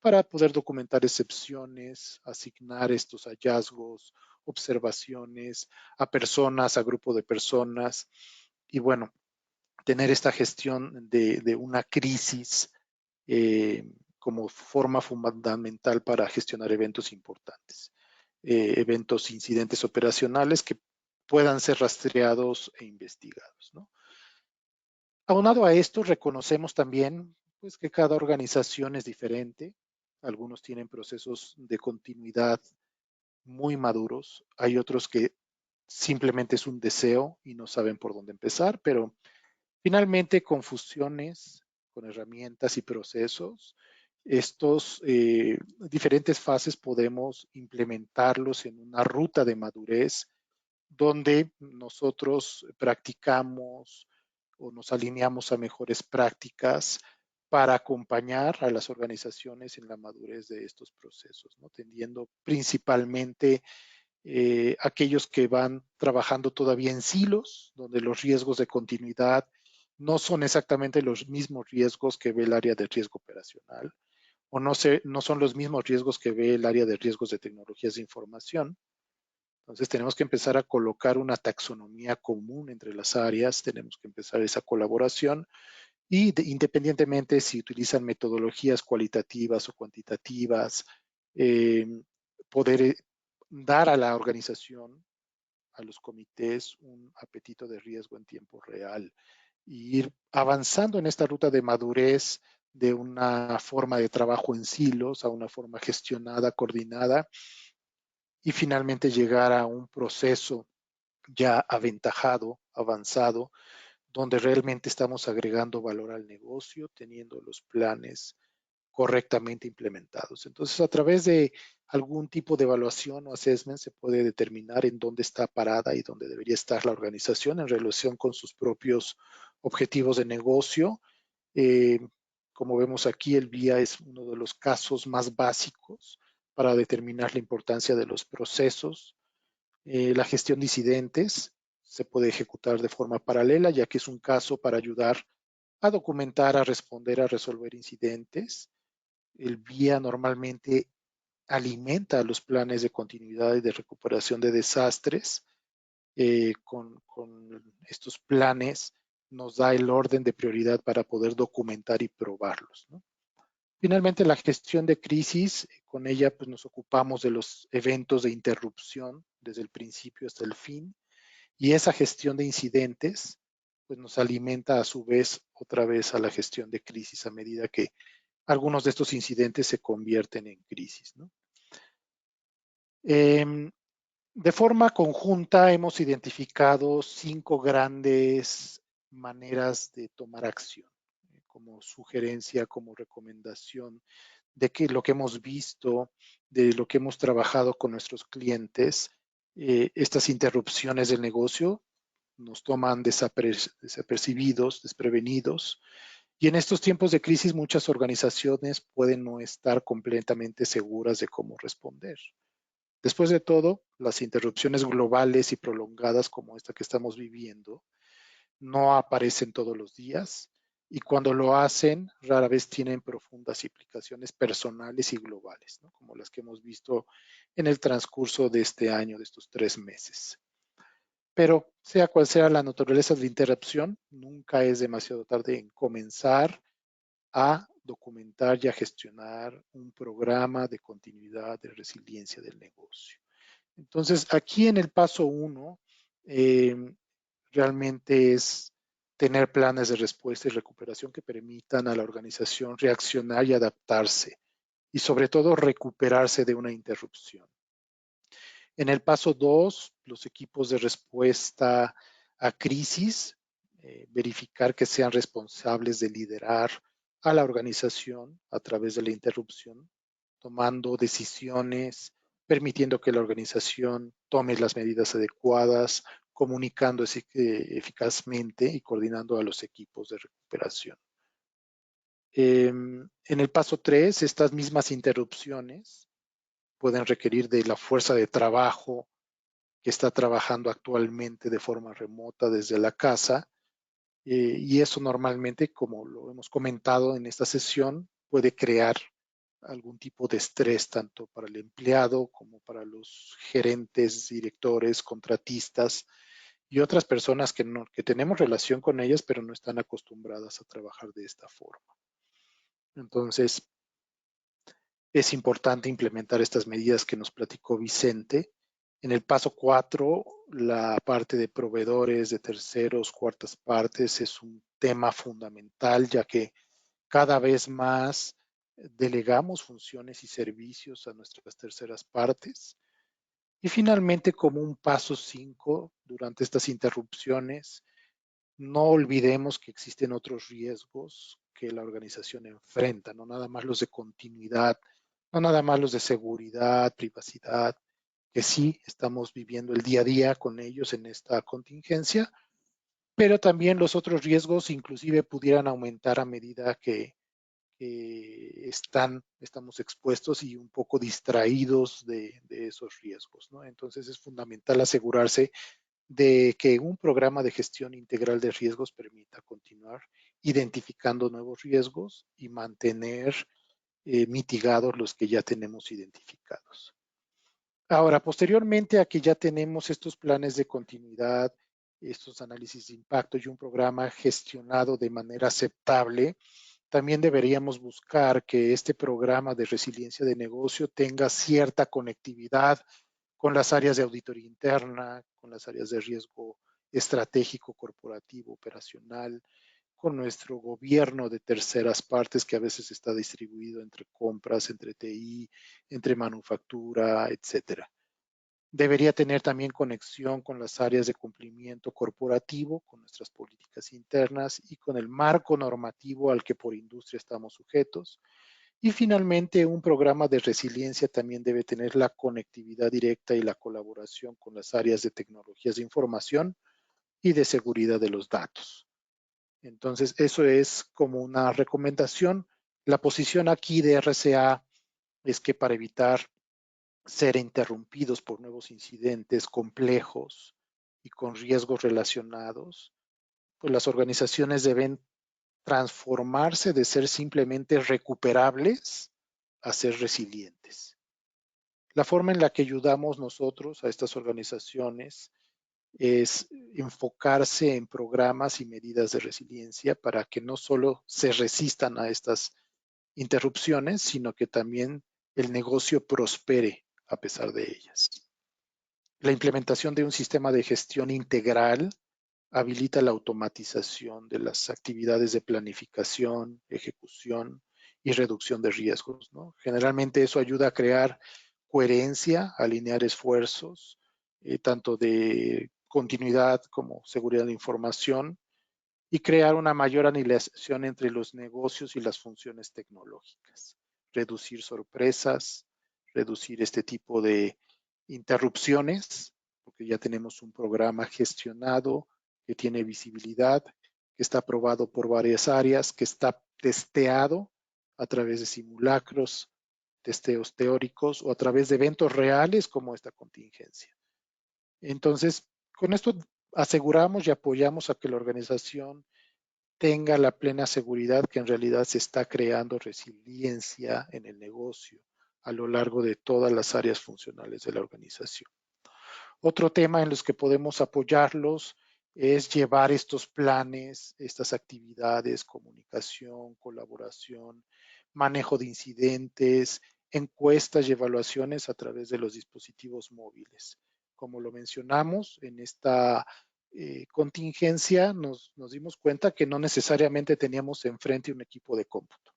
para poder documentar excepciones, asignar estos hallazgos, observaciones a personas, a grupo de personas, y bueno, tener esta gestión de una crisis como forma fundamental para gestionar eventos importantes, eventos, incidentes operacionales que puedan ser rastreados e investigados, ¿no? Aunado a esto, reconocemos también pues, que cada organización es diferente. Algunos tienen procesos de continuidad muy maduros. Hay otros que simplemente es un deseo y no saben por dónde empezar, pero finalmente con fusiones, con herramientas y procesos, estos diferentes fases podemos implementarlos en una ruta de madurez donde nosotros practicamos o nos alineamos a mejores prácticas para acompañar a las organizaciones en la madurez de estos procesos, ¿no? Tendiendo principalmente aquellos que van trabajando todavía en silos, donde los riesgos de continuidad no son exactamente los mismos riesgos que ve el área de riesgo operacional, o no son los mismos riesgos que ve el área de riesgos de tecnologías de información. Entonces tenemos que empezar a colocar una taxonomía común entre las áreas, tenemos que empezar esa colaboración y independientemente si utilizan metodologías cualitativas o cuantitativas, poder dar a la organización, a los comités, un apetito de riesgo en tiempo real y ir avanzando en esta ruta de madurez de una forma de trabajo en silos a una forma gestionada, coordinada y finalmente llegar a un proceso ya aventajado, avanzado, donde realmente estamos agregando valor al negocio, teniendo los planes correctamente implementados. Entonces, a través de algún tipo de evaluación o assessment se puede determinar en dónde está parada y dónde debería estar la organización en relación con sus propios objetivos de negocio. Eh, Como vemos aquí, el VIA es uno de los casos más básicos para determinar la importancia de los procesos. La gestión de incidentes se puede ejecutar de forma paralela, ya que es un caso para ayudar a documentar, a responder, a resolver incidentes. El VIA normalmente alimenta los planes de continuidad y de recuperación de desastres. Con estos planes nos da el orden de prioridad para poder documentar y probarlos, ¿no? Finalmente, la gestión de crisis, con ella pues, nos ocupamos de los eventos de interrupción desde el principio hasta el fin, y esa gestión de incidentes pues, nos alimenta a su vez otra vez a la gestión de crisis a medida que algunos de estos incidentes se convierten en crisis, ¿no? De forma conjunta hemos identificado 5 grandes maneras de tomar acción, como sugerencia, como recomendación de que lo que hemos visto, de lo que hemos trabajado con nuestros clientes, estas interrupciones del negocio nos toman desapercibidos, desprevenidos. Y en estos tiempos de crisis muchas organizaciones pueden no estar completamente seguras de cómo responder. Después de todo, las interrupciones globales y prolongadas como esta que estamos viviendo no aparecen todos los días y cuando lo hacen rara vez tienen profundas implicaciones personales y globales, ¿no? Como las que hemos visto en el transcurso de este año, de estos 3 meses. Pero sea cual sea la naturaleza de la interrupción, nunca es demasiado tarde en comenzar a documentar y a gestionar un programa de continuidad de resiliencia del negocio. Entonces, aquí en el paso 1, realmente es tener planes de respuesta y recuperación que permitan a la organización reaccionar y adaptarse, y sobre todo recuperarse de una interrupción. En el paso 2, los equipos de respuesta a crisis, verificar que sean responsables de liderar a la organización a través de la interrupción, tomando decisiones, permitiendo que la organización tome las medidas adecuadas, comunicando eficazmente y coordinando a los equipos de recuperación. En el paso 3, estas mismas interrupciones pueden requerir de la fuerza de trabajo que está trabajando actualmente de forma remota desde la casa, y eso normalmente, como lo hemos comentado en esta sesión, puede crear algún tipo de estrés tanto para el empleado como para los gerentes, directores, contratistas y otras personas que tenemos relación con ellas, pero no están acostumbradas a trabajar de esta forma. Entonces, es importante implementar estas medidas que nos platicó Vicente. En el paso 4, la parte de proveedores, de terceros, cuartas partes, es un tema fundamental, ya que cada vez más delegamos funciones y servicios a nuestras terceras partes. Y finalmente, como un paso 5, durante estas interrupciones, no olvidemos que existen otros riesgos que la organización enfrenta, no nada más los de continuidad, no nada más los de seguridad, privacidad, que sí estamos viviendo el día a día con ellos en esta contingencia, pero también los otros riesgos inclusive pudieran aumentar a medida que estamos expuestos y un poco distraídos de esos riesgos, ¿no? Entonces es fundamental asegurarse de que un programa de gestión integral de riesgos permita continuar identificando nuevos riesgos y mantener mitigados los que ya tenemos identificados. Ahora, posteriormente a que ya tenemos estos planes de continuidad estos análisis de impacto y un programa gestionado de manera aceptable, también deberíamos buscar que este programa de resiliencia de negocio tenga cierta conectividad con las áreas de auditoría interna, con las áreas de riesgo estratégico, corporativo, operacional, con nuestro gobierno de terceras partes que a veces está distribuido entre compras, entre TI, entre manufactura, etcétera. Debería tener también conexión con las áreas de cumplimiento corporativo, con nuestras políticas internas y con el marco normativo al que por industria estamos sujetos. Y finalmente, un programa de resiliencia también debe tener la conectividad directa y la colaboración con las áreas de tecnologías de información y de seguridad de los datos. Entonces, eso es como una recomendación. La posición aquí de RCA es que para evitar ser interrumpidos por nuevos incidentes complejos y con riesgos relacionados, pues las organizaciones deben transformarse de ser simplemente recuperables a ser resilientes. La forma en la que ayudamos nosotros a estas organizaciones es enfocarse en programas y medidas de resiliencia para que no solo se resistan a estas interrupciones, sino que también el negocio prospere a pesar de ellas. La implementación de un sistema de gestión integral habilita la automatización de las actividades de planificación, ejecución y reducción de riesgos, ¿no? Generalmente eso ayuda a crear coherencia, alinear esfuerzos, tanto de continuidad como seguridad de información, y crear una mayor aniquilación entre los negocios y las funciones tecnológicas. Reducir sorpresas, reducir este tipo de interrupciones, porque ya tenemos un programa gestionado que tiene visibilidad, que está aprobado por varias áreas, que está testeado a través de simulacros, testeos teóricos o a través de eventos reales como esta contingencia. Entonces, con esto aseguramos y apoyamos a que la organización tenga la plena seguridad que en realidad se está creando resiliencia en el negocio a lo largo de todas las áreas funcionales de la organización. Otro tema en los que podemos apoyarlos es llevar estos planes, estas actividades, comunicación, colaboración, manejo de incidentes, encuestas y evaluaciones a través de los dispositivos móviles. Como lo mencionamos, en esta contingencia nos dimos cuenta que no necesariamente teníamos enfrente un equipo de cómputo.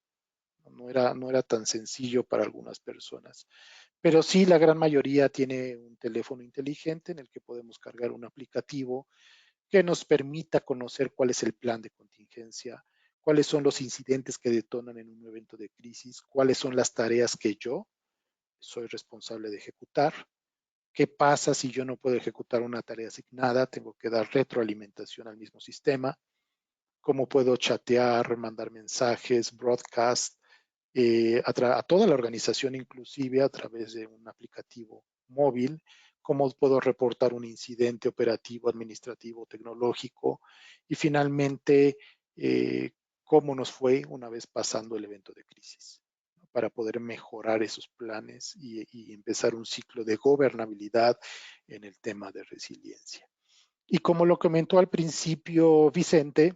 No era tan sencillo para algunas personas. Pero sí, la gran mayoría tiene un teléfono inteligente en el que podemos cargar un aplicativo que nos permita conocer cuál es el plan de contingencia, cuáles son los incidentes que detonan en un evento de crisis, cuáles son las tareas que yo soy responsable de ejecutar, qué pasa si yo no puedo ejecutar una tarea asignada, tengo que dar retroalimentación al mismo sistema, cómo puedo chatear, mandar mensajes, broadcast, a toda la organización, inclusive a través de un aplicativo móvil, cómo puedo reportar un incidente operativo, administrativo, tecnológico, y finalmente cómo nos fue una vez pasando el evento de crisis, ¿no? Para poder mejorar esos planes y empezar un ciclo de gobernabilidad en el tema de resiliencia. Y como lo comentó al principio Vicente,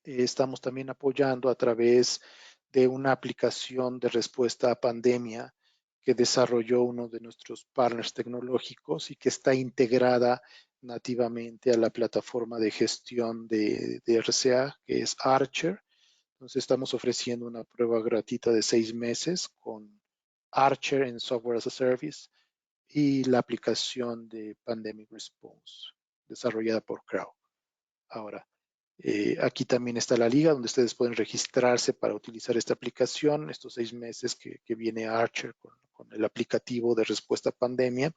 estamos también apoyando a través de una aplicación de respuesta a pandemia que desarrolló uno de nuestros partners tecnológicos y que está integrada nativamente a la plataforma de gestión de RCA, que es Archer. Entonces estamos ofreciendo una prueba gratuita de 6 meses con Archer en Software as a Service y la aplicación de Pandemic Response desarrollada por Crow. Ahora, aquí también está la liga donde ustedes pueden registrarse para utilizar esta aplicación, estos 6 meses que viene Archer con el aplicativo de respuesta a pandemia.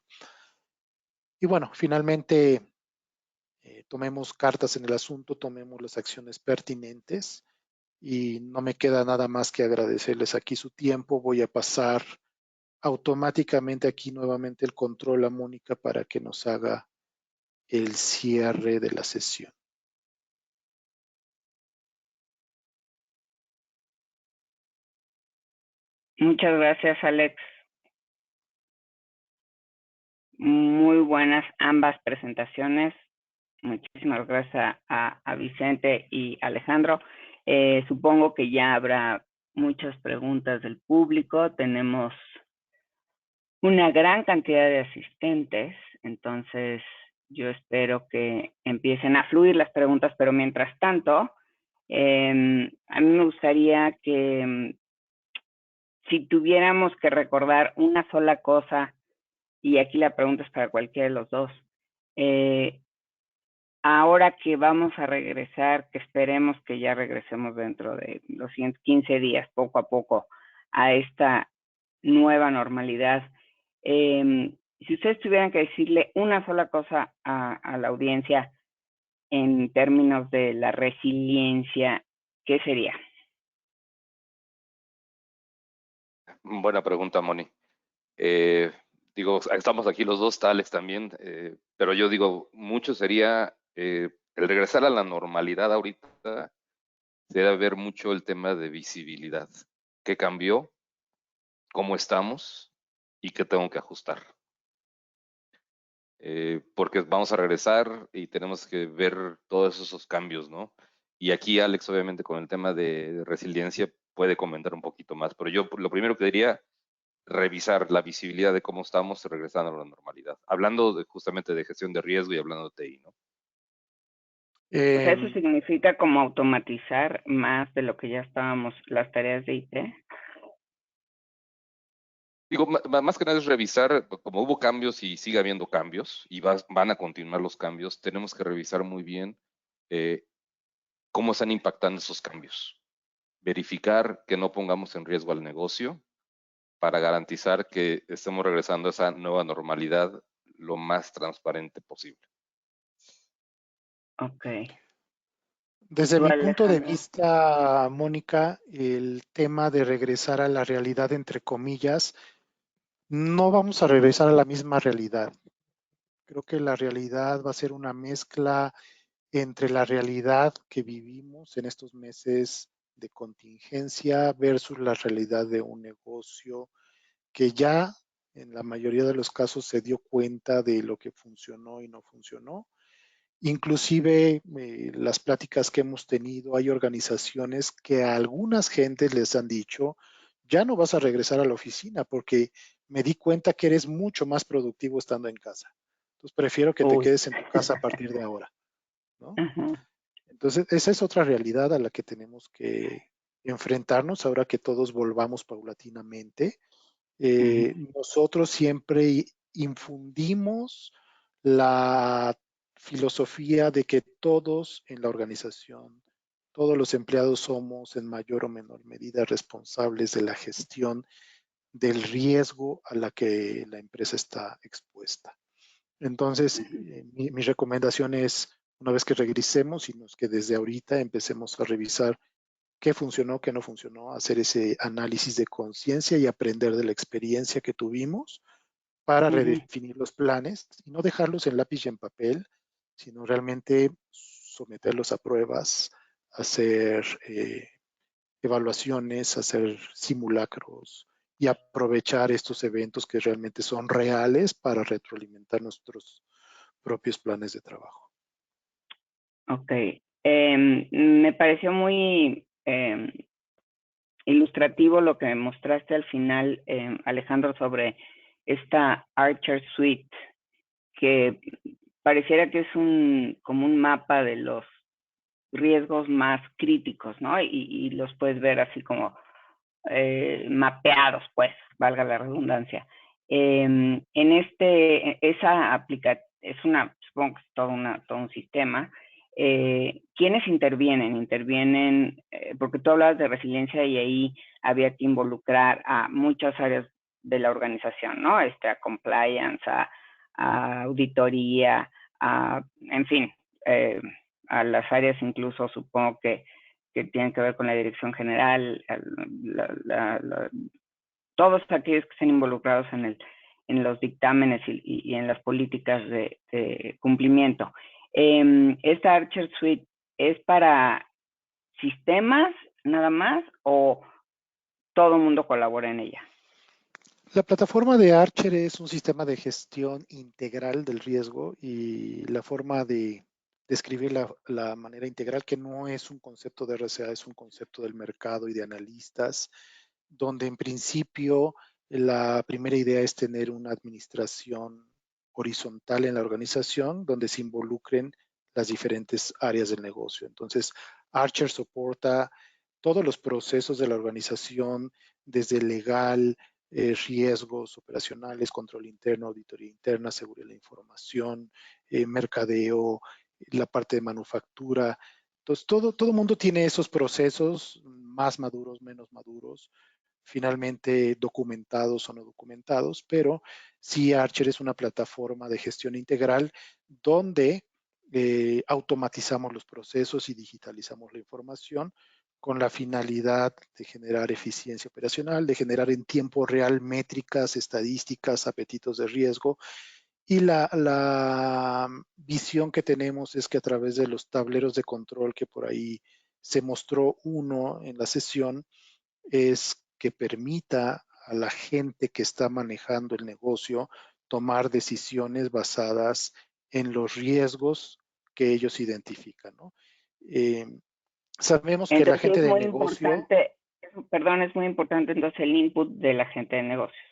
Y bueno, finalmente tomemos cartas en el asunto, tomemos las acciones pertinentes y no me queda nada más que agradecerles aquí su tiempo. Voy a pasar automáticamente aquí nuevamente el control a Mónica para que nos haga el cierre de la sesión. Muchas gracias, Alex. Muy buenas ambas presentaciones. Muchísimas gracias a Vicente y Alejandro. Supongo que ya habrá muchas preguntas del público. Tenemos una gran cantidad de asistentes, entonces yo espero que empiecen a fluir las preguntas, pero mientras tanto, a mí me gustaría que si tuviéramos que recordar una sola cosa, y aquí la pregunta es para cualquiera de los dos, ahora que vamos a regresar, que esperemos que ya regresemos dentro de los siguientes 15 días, poco a poco, a esta nueva normalidad, si ustedes tuvieran que decirle una sola cosa a la audiencia en términos de la resiliencia, ¿qué sería? Buena pregunta, Moni. Eh, digo, estamos aquí los dos tales también, pero yo digo, mucho sería el regresar a la normalidad ahorita, sería ver mucho el tema de visibilidad. ¿Qué cambió? ¿Cómo estamos? ¿Y qué tengo que ajustar? Porque vamos a regresar y tenemos que ver todos esos cambios, ¿no? Y aquí Alex, obviamente, con el tema de resiliencia, puede comentar un poquito más, pero yo lo primero que diría, revisar la visibilidad de cómo estamos regresando a la normalidad. Hablando justamente de gestión de riesgo y hablando de TI, ¿no? O sea, eso significa como automatizar más de lo que ya estábamos, las tareas de IT. Digo, más que nada es revisar, como hubo cambios y sigue habiendo cambios, y van a continuar los cambios, tenemos que revisar muy bien eh, cómo están impactando esos cambios. Verificar que no pongamos en riesgo al negocio para garantizar que estemos regresando a esa nueva normalidad lo más transparente posible. Ok. Desde ¿Tú, mi punto de Alejandro? vista, Mónica, el tema de regresar a la realidad, entre comillas, no vamos a regresar a la misma realidad. Creo que la realidad va a ser una mezcla entre la realidad que vivimos en estos meses de contingencia versus la realidad de un negocio que ya en la mayoría de los casos se dio cuenta de lo que funcionó y no funcionó. Inclusive las pláticas que hemos tenido, hay organizaciones que a algunas gentes les han dicho, ya no vas a regresar a la oficina porque me di cuenta que eres mucho más productivo estando en casa. Entonces prefiero que te Uy. quedes en tu casa a partir de ahora, ¿no? Ajá. Entonces esa es otra realidad a la que tenemos que enfrentarnos ahora que todos volvamos paulatinamente. Nosotros siempre infundimos la filosofía de que todos en la organización, todos los empleados somos en mayor o menor medida responsables de la gestión del riesgo a la que la empresa está expuesta. Entonces, mi recomendación es, una vez que regresemos y que desde ahorita empecemos a revisar qué funcionó, qué no funcionó, hacer ese análisis de conciencia y aprender de la experiencia que tuvimos para redefinir los planes y no dejarlos en lápiz y en papel, sino realmente someterlos a pruebas, hacer evaluaciones, hacer simulacros y aprovechar estos eventos que realmente son reales para retroalimentar nuestros propios planes de trabajo. Ok. Me pareció muy ilustrativo lo que mostraste al final, Alejandro, sobre esta Archer Suite, que pareciera que es como un mapa de los riesgos más críticos, ¿no? Y los puedes ver así como mapeados, pues, valga la redundancia. Esa aplicación es supongo que es todo un sistema. ¿Quiénes intervienen? Porque tú hablabas de resiliencia y ahí había que involucrar a muchas áreas de la organización, ¿no? A compliance, a auditoría, en fin, a las áreas incluso supongo que tienen que ver con la dirección general, todos aquellos que estén involucrados en los dictámenes y en las políticas de cumplimiento. ¿Esta Archer Suite es para sistemas nada más o todo el mundo colabora en ella? La plataforma de Archer es un sistema de gestión integral del riesgo y la forma de describir la manera integral, que no es un concepto de RCA, es un concepto del mercado y de analistas, donde en principio la primera idea es tener una administración horizontal en la organización, donde se involucren las diferentes áreas del negocio. Entonces, Archer soporta todos los procesos de la organización, desde legal, riesgos operacionales, control interno, auditoría interna, seguridad de la información, mercadeo, la parte de manufactura. Entonces, todo mundo tiene esos procesos, más maduros, menos maduros, finalmente documentados o no documentados, pero sí Archer es una plataforma de gestión integral donde automatizamos los procesos y digitalizamos la información con la finalidad de generar eficiencia operacional, de generar en tiempo real métricas, estadísticas, apetitos de riesgo. Y la visión que tenemos es que a través de los tableros de control que por ahí se mostró uno en la sesión, es que permita a la gente que está manejando el negocio tomar decisiones basadas en los riesgos que ellos identifican, ¿no? Eh, Sabemos que la Entonces sí gente es de muy negocio, importante, perdón, es muy importante entonces el input de la gente de negocios.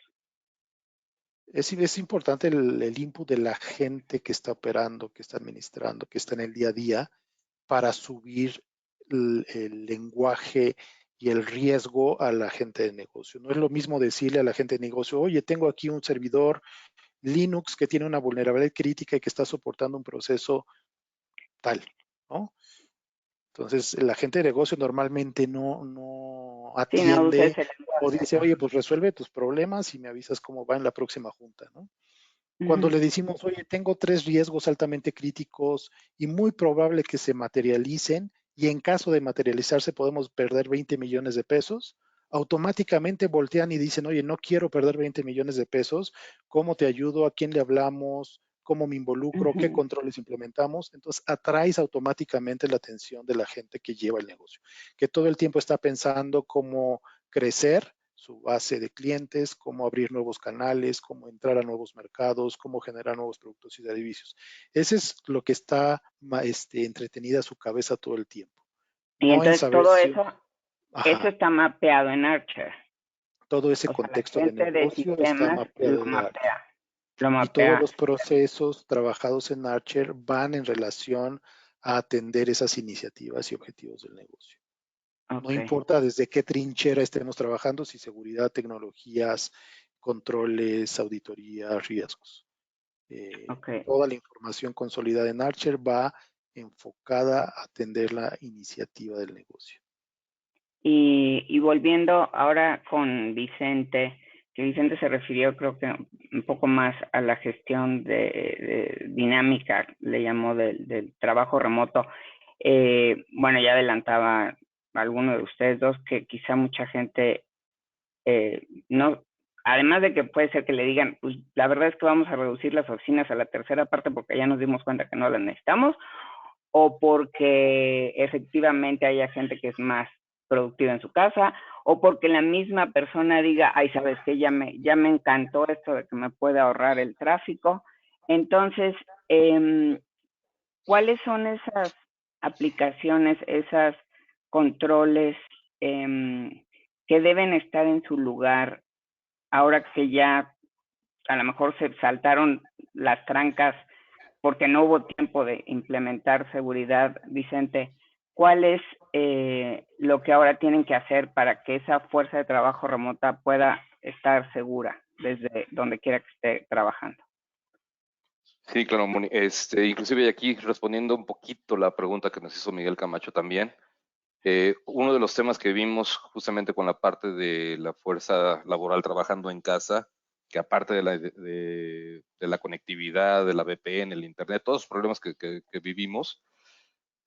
es importante el input de la gente que está operando, que está administrando, que está en el día a día, para subir el lenguaje y el riesgo a la gente de negocio. No es lo mismo decirle a la gente de negocio, oye, tengo aquí un servidor Linux que tiene una vulnerabilidad crítica y que está soportando un proceso tal, ¿no? Entonces, la gente de negocio normalmente no Si no usa atiende ese o lenguaje. dice, oye, pues resuelve tus problemas y me avisas cómo va en la próxima junta, ¿no? Cuando Ujú. le decimos, oye, tengo 3 riesgos altamente críticos y muy probable que se materialicen, y en caso de materializarse podemos perder 20 millones de pesos, automáticamente voltean y dicen, oye, no quiero perder 20 millones de pesos, ¿cómo te ayudo? ¿A quién le hablamos? ¿Cómo me involucro? ¿Qué Ujú. controles implementamos? Entonces, atraes automáticamente la atención de la gente que lleva el negocio, que todo el tiempo está pensando cómo crecer su base de clientes, cómo abrir nuevos canales, cómo entrar a nuevos mercados, cómo generar nuevos productos y servicios. Ese es lo que está entretenida su cabeza todo el tiempo. Y No en entonces saber si, eso ajá, está mapeado en Archer. todo ese O sea, la contexto de gente de negocio está sistemas mapeado en Archer. lo Y todos mapea. los procesos trabajados en Archer van en relación a atender esas iniciativas y objetivos del negocio. No Ok, importa desde qué trinchera estemos trabajando, si seguridad, tecnologías, controles, auditoría, riesgos. ok. Toda la información consolidada en Archer va enfocada a atender la iniciativa del negocio. Y volviendo ahora con Vicente, que Vicente se refirió creo que un poco más a la gestión de dinámica, le llamó del trabajo remoto. Bueno, ya adelantaba alguno de ustedes dos que quizá mucha gente no, además de que puede ser que le digan, pues la verdad es que vamos a reducir las oficinas a la tercera parte porque ya nos dimos cuenta que no las necesitamos, o porque efectivamente haya gente que es más productiva en su casa, o porque la misma persona diga, ay, sabes que ya me encantó esto de que me puede ahorrar el tráfico. Entonces, ¿cuáles son esas aplicaciones, esas controles que deben estar en su lugar ahora que ya a lo mejor se saltaron las trancas porque no hubo tiempo de implementar seguridad, Vicente? ¿Cuál es lo que ahora tienen que hacer para que esa fuerza de trabajo remota pueda estar segura desde donde quiera que esté trabajando? Sí, claro, Moni. Inclusive aquí respondiendo un poquito la pregunta que nos hizo Miguel Camacho también, uno de los temas que vimos justamente con la parte de la fuerza laboral trabajando en casa, que aparte de la conectividad, de la VPN, el Internet, todos los problemas que vivimos,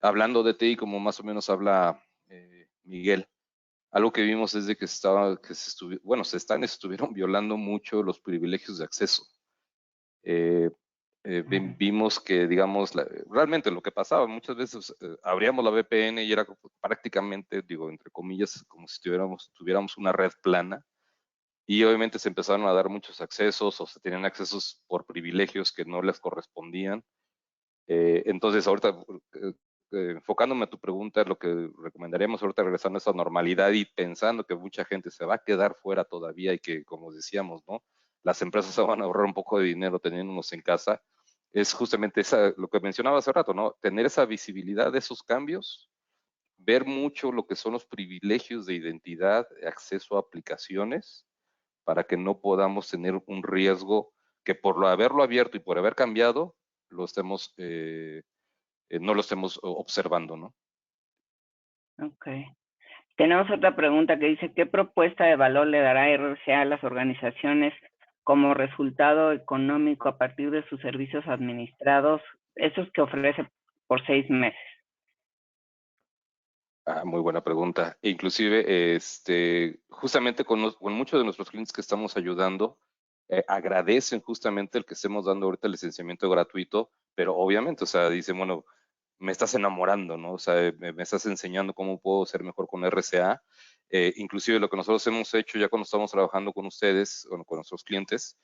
hablando de TI como más o menos habla Miguel, algo que vimos es de que estuvieron violando mucho los privilegios de acceso. Vimos que, digamos, realmente lo que pasaba, muchas veces abríamos la VPN y era prácticamente, digo, entre comillas, como si tuviéramos una red plana, y obviamente se empezaron a dar muchos accesos o se tenían accesos por privilegios que no les correspondían. Entonces, ahorita, enfocándome a tu pregunta, lo que recomendaríamos ahorita regresando a esa normalidad y pensando que mucha gente se va a quedar fuera todavía y que, como decíamos, ¿no? Las empresas se van a ahorrar un poco de dinero teniéndonos en casa, es justamente lo que mencionaba hace rato, ¿no? Tener esa visibilidad de esos cambios, ver mucho lo que son los privilegios de identidad, acceso a aplicaciones, para que no podamos tener un riesgo que por haberlo abierto y por haber cambiado, lo estemos, no lo estemos observando, ¿no? Ok. Tenemos otra pregunta que dice, ¿qué propuesta de valor le dará RCA a las organizaciones como resultado económico a partir de sus servicios administrados, esos que ofrece por 6 meses? Muy buena pregunta. Inclusive, justamente con muchos de nuestros clientes que estamos ayudando, agradecen justamente el que estemos dando ahorita el licenciamiento gratuito, pero obviamente, o sea, dicen, bueno, me estás enamorando, ¿no? O sea, me estás enseñando cómo puedo ser mejor con RCA. Inclusive lo que nosotros hemos hecho ya cuando estamos trabajando con ustedes, bueno, con nuestros clientes,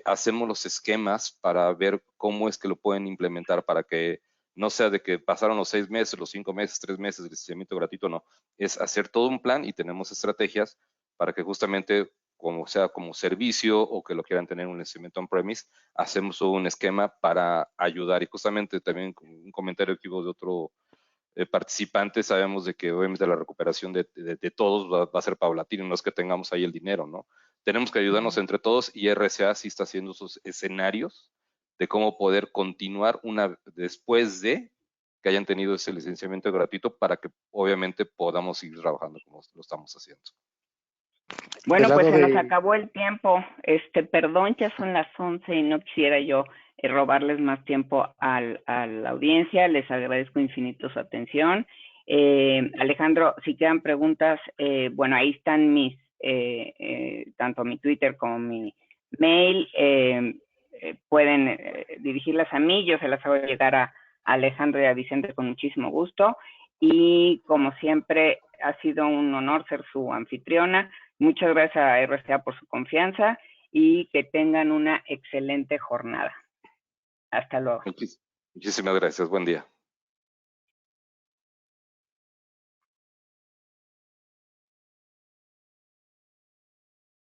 hacemos los esquemas para ver cómo es que lo pueden implementar para que no sea de que pasaron los 6 meses, los 5 meses, 3 meses de licenciamiento gratuito, no. Es hacer todo un plan y tenemos estrategias para que justamente, como sea como servicio o que lo quieran tener un licenciamiento on-premise, hacemos un esquema para ayudar. Y justamente también un comentario que hubo de otro participante, sabemos de que obviamente la recuperación de todos va a ser paulatino, no es que tengamos ahí el dinero, ¿no? Tenemos que ayudarnos entre todos y RCA sí está haciendo sus escenarios de cómo poder continuar después de que hayan tenido ese licenciamiento gratuito para que obviamente podamos seguir trabajando como lo estamos haciendo. Bueno, pues se nos acabó el tiempo. Perdón, ya son las 11 y no quisiera yo robarles más tiempo a la audiencia. Les agradezco infinito su atención. Alejandro, si quedan preguntas, bueno, ahí están tanto mi Twitter como mi mail. Pueden dirigirlas a mí, yo se las hago llegar a Alejandro y a Vicente con muchísimo gusto. Y como siempre, ha sido un honor ser su anfitriona. Muchas gracias a RCA por su confianza y que tengan una excelente jornada. Hasta luego. Muchísimas gracias. Buen día.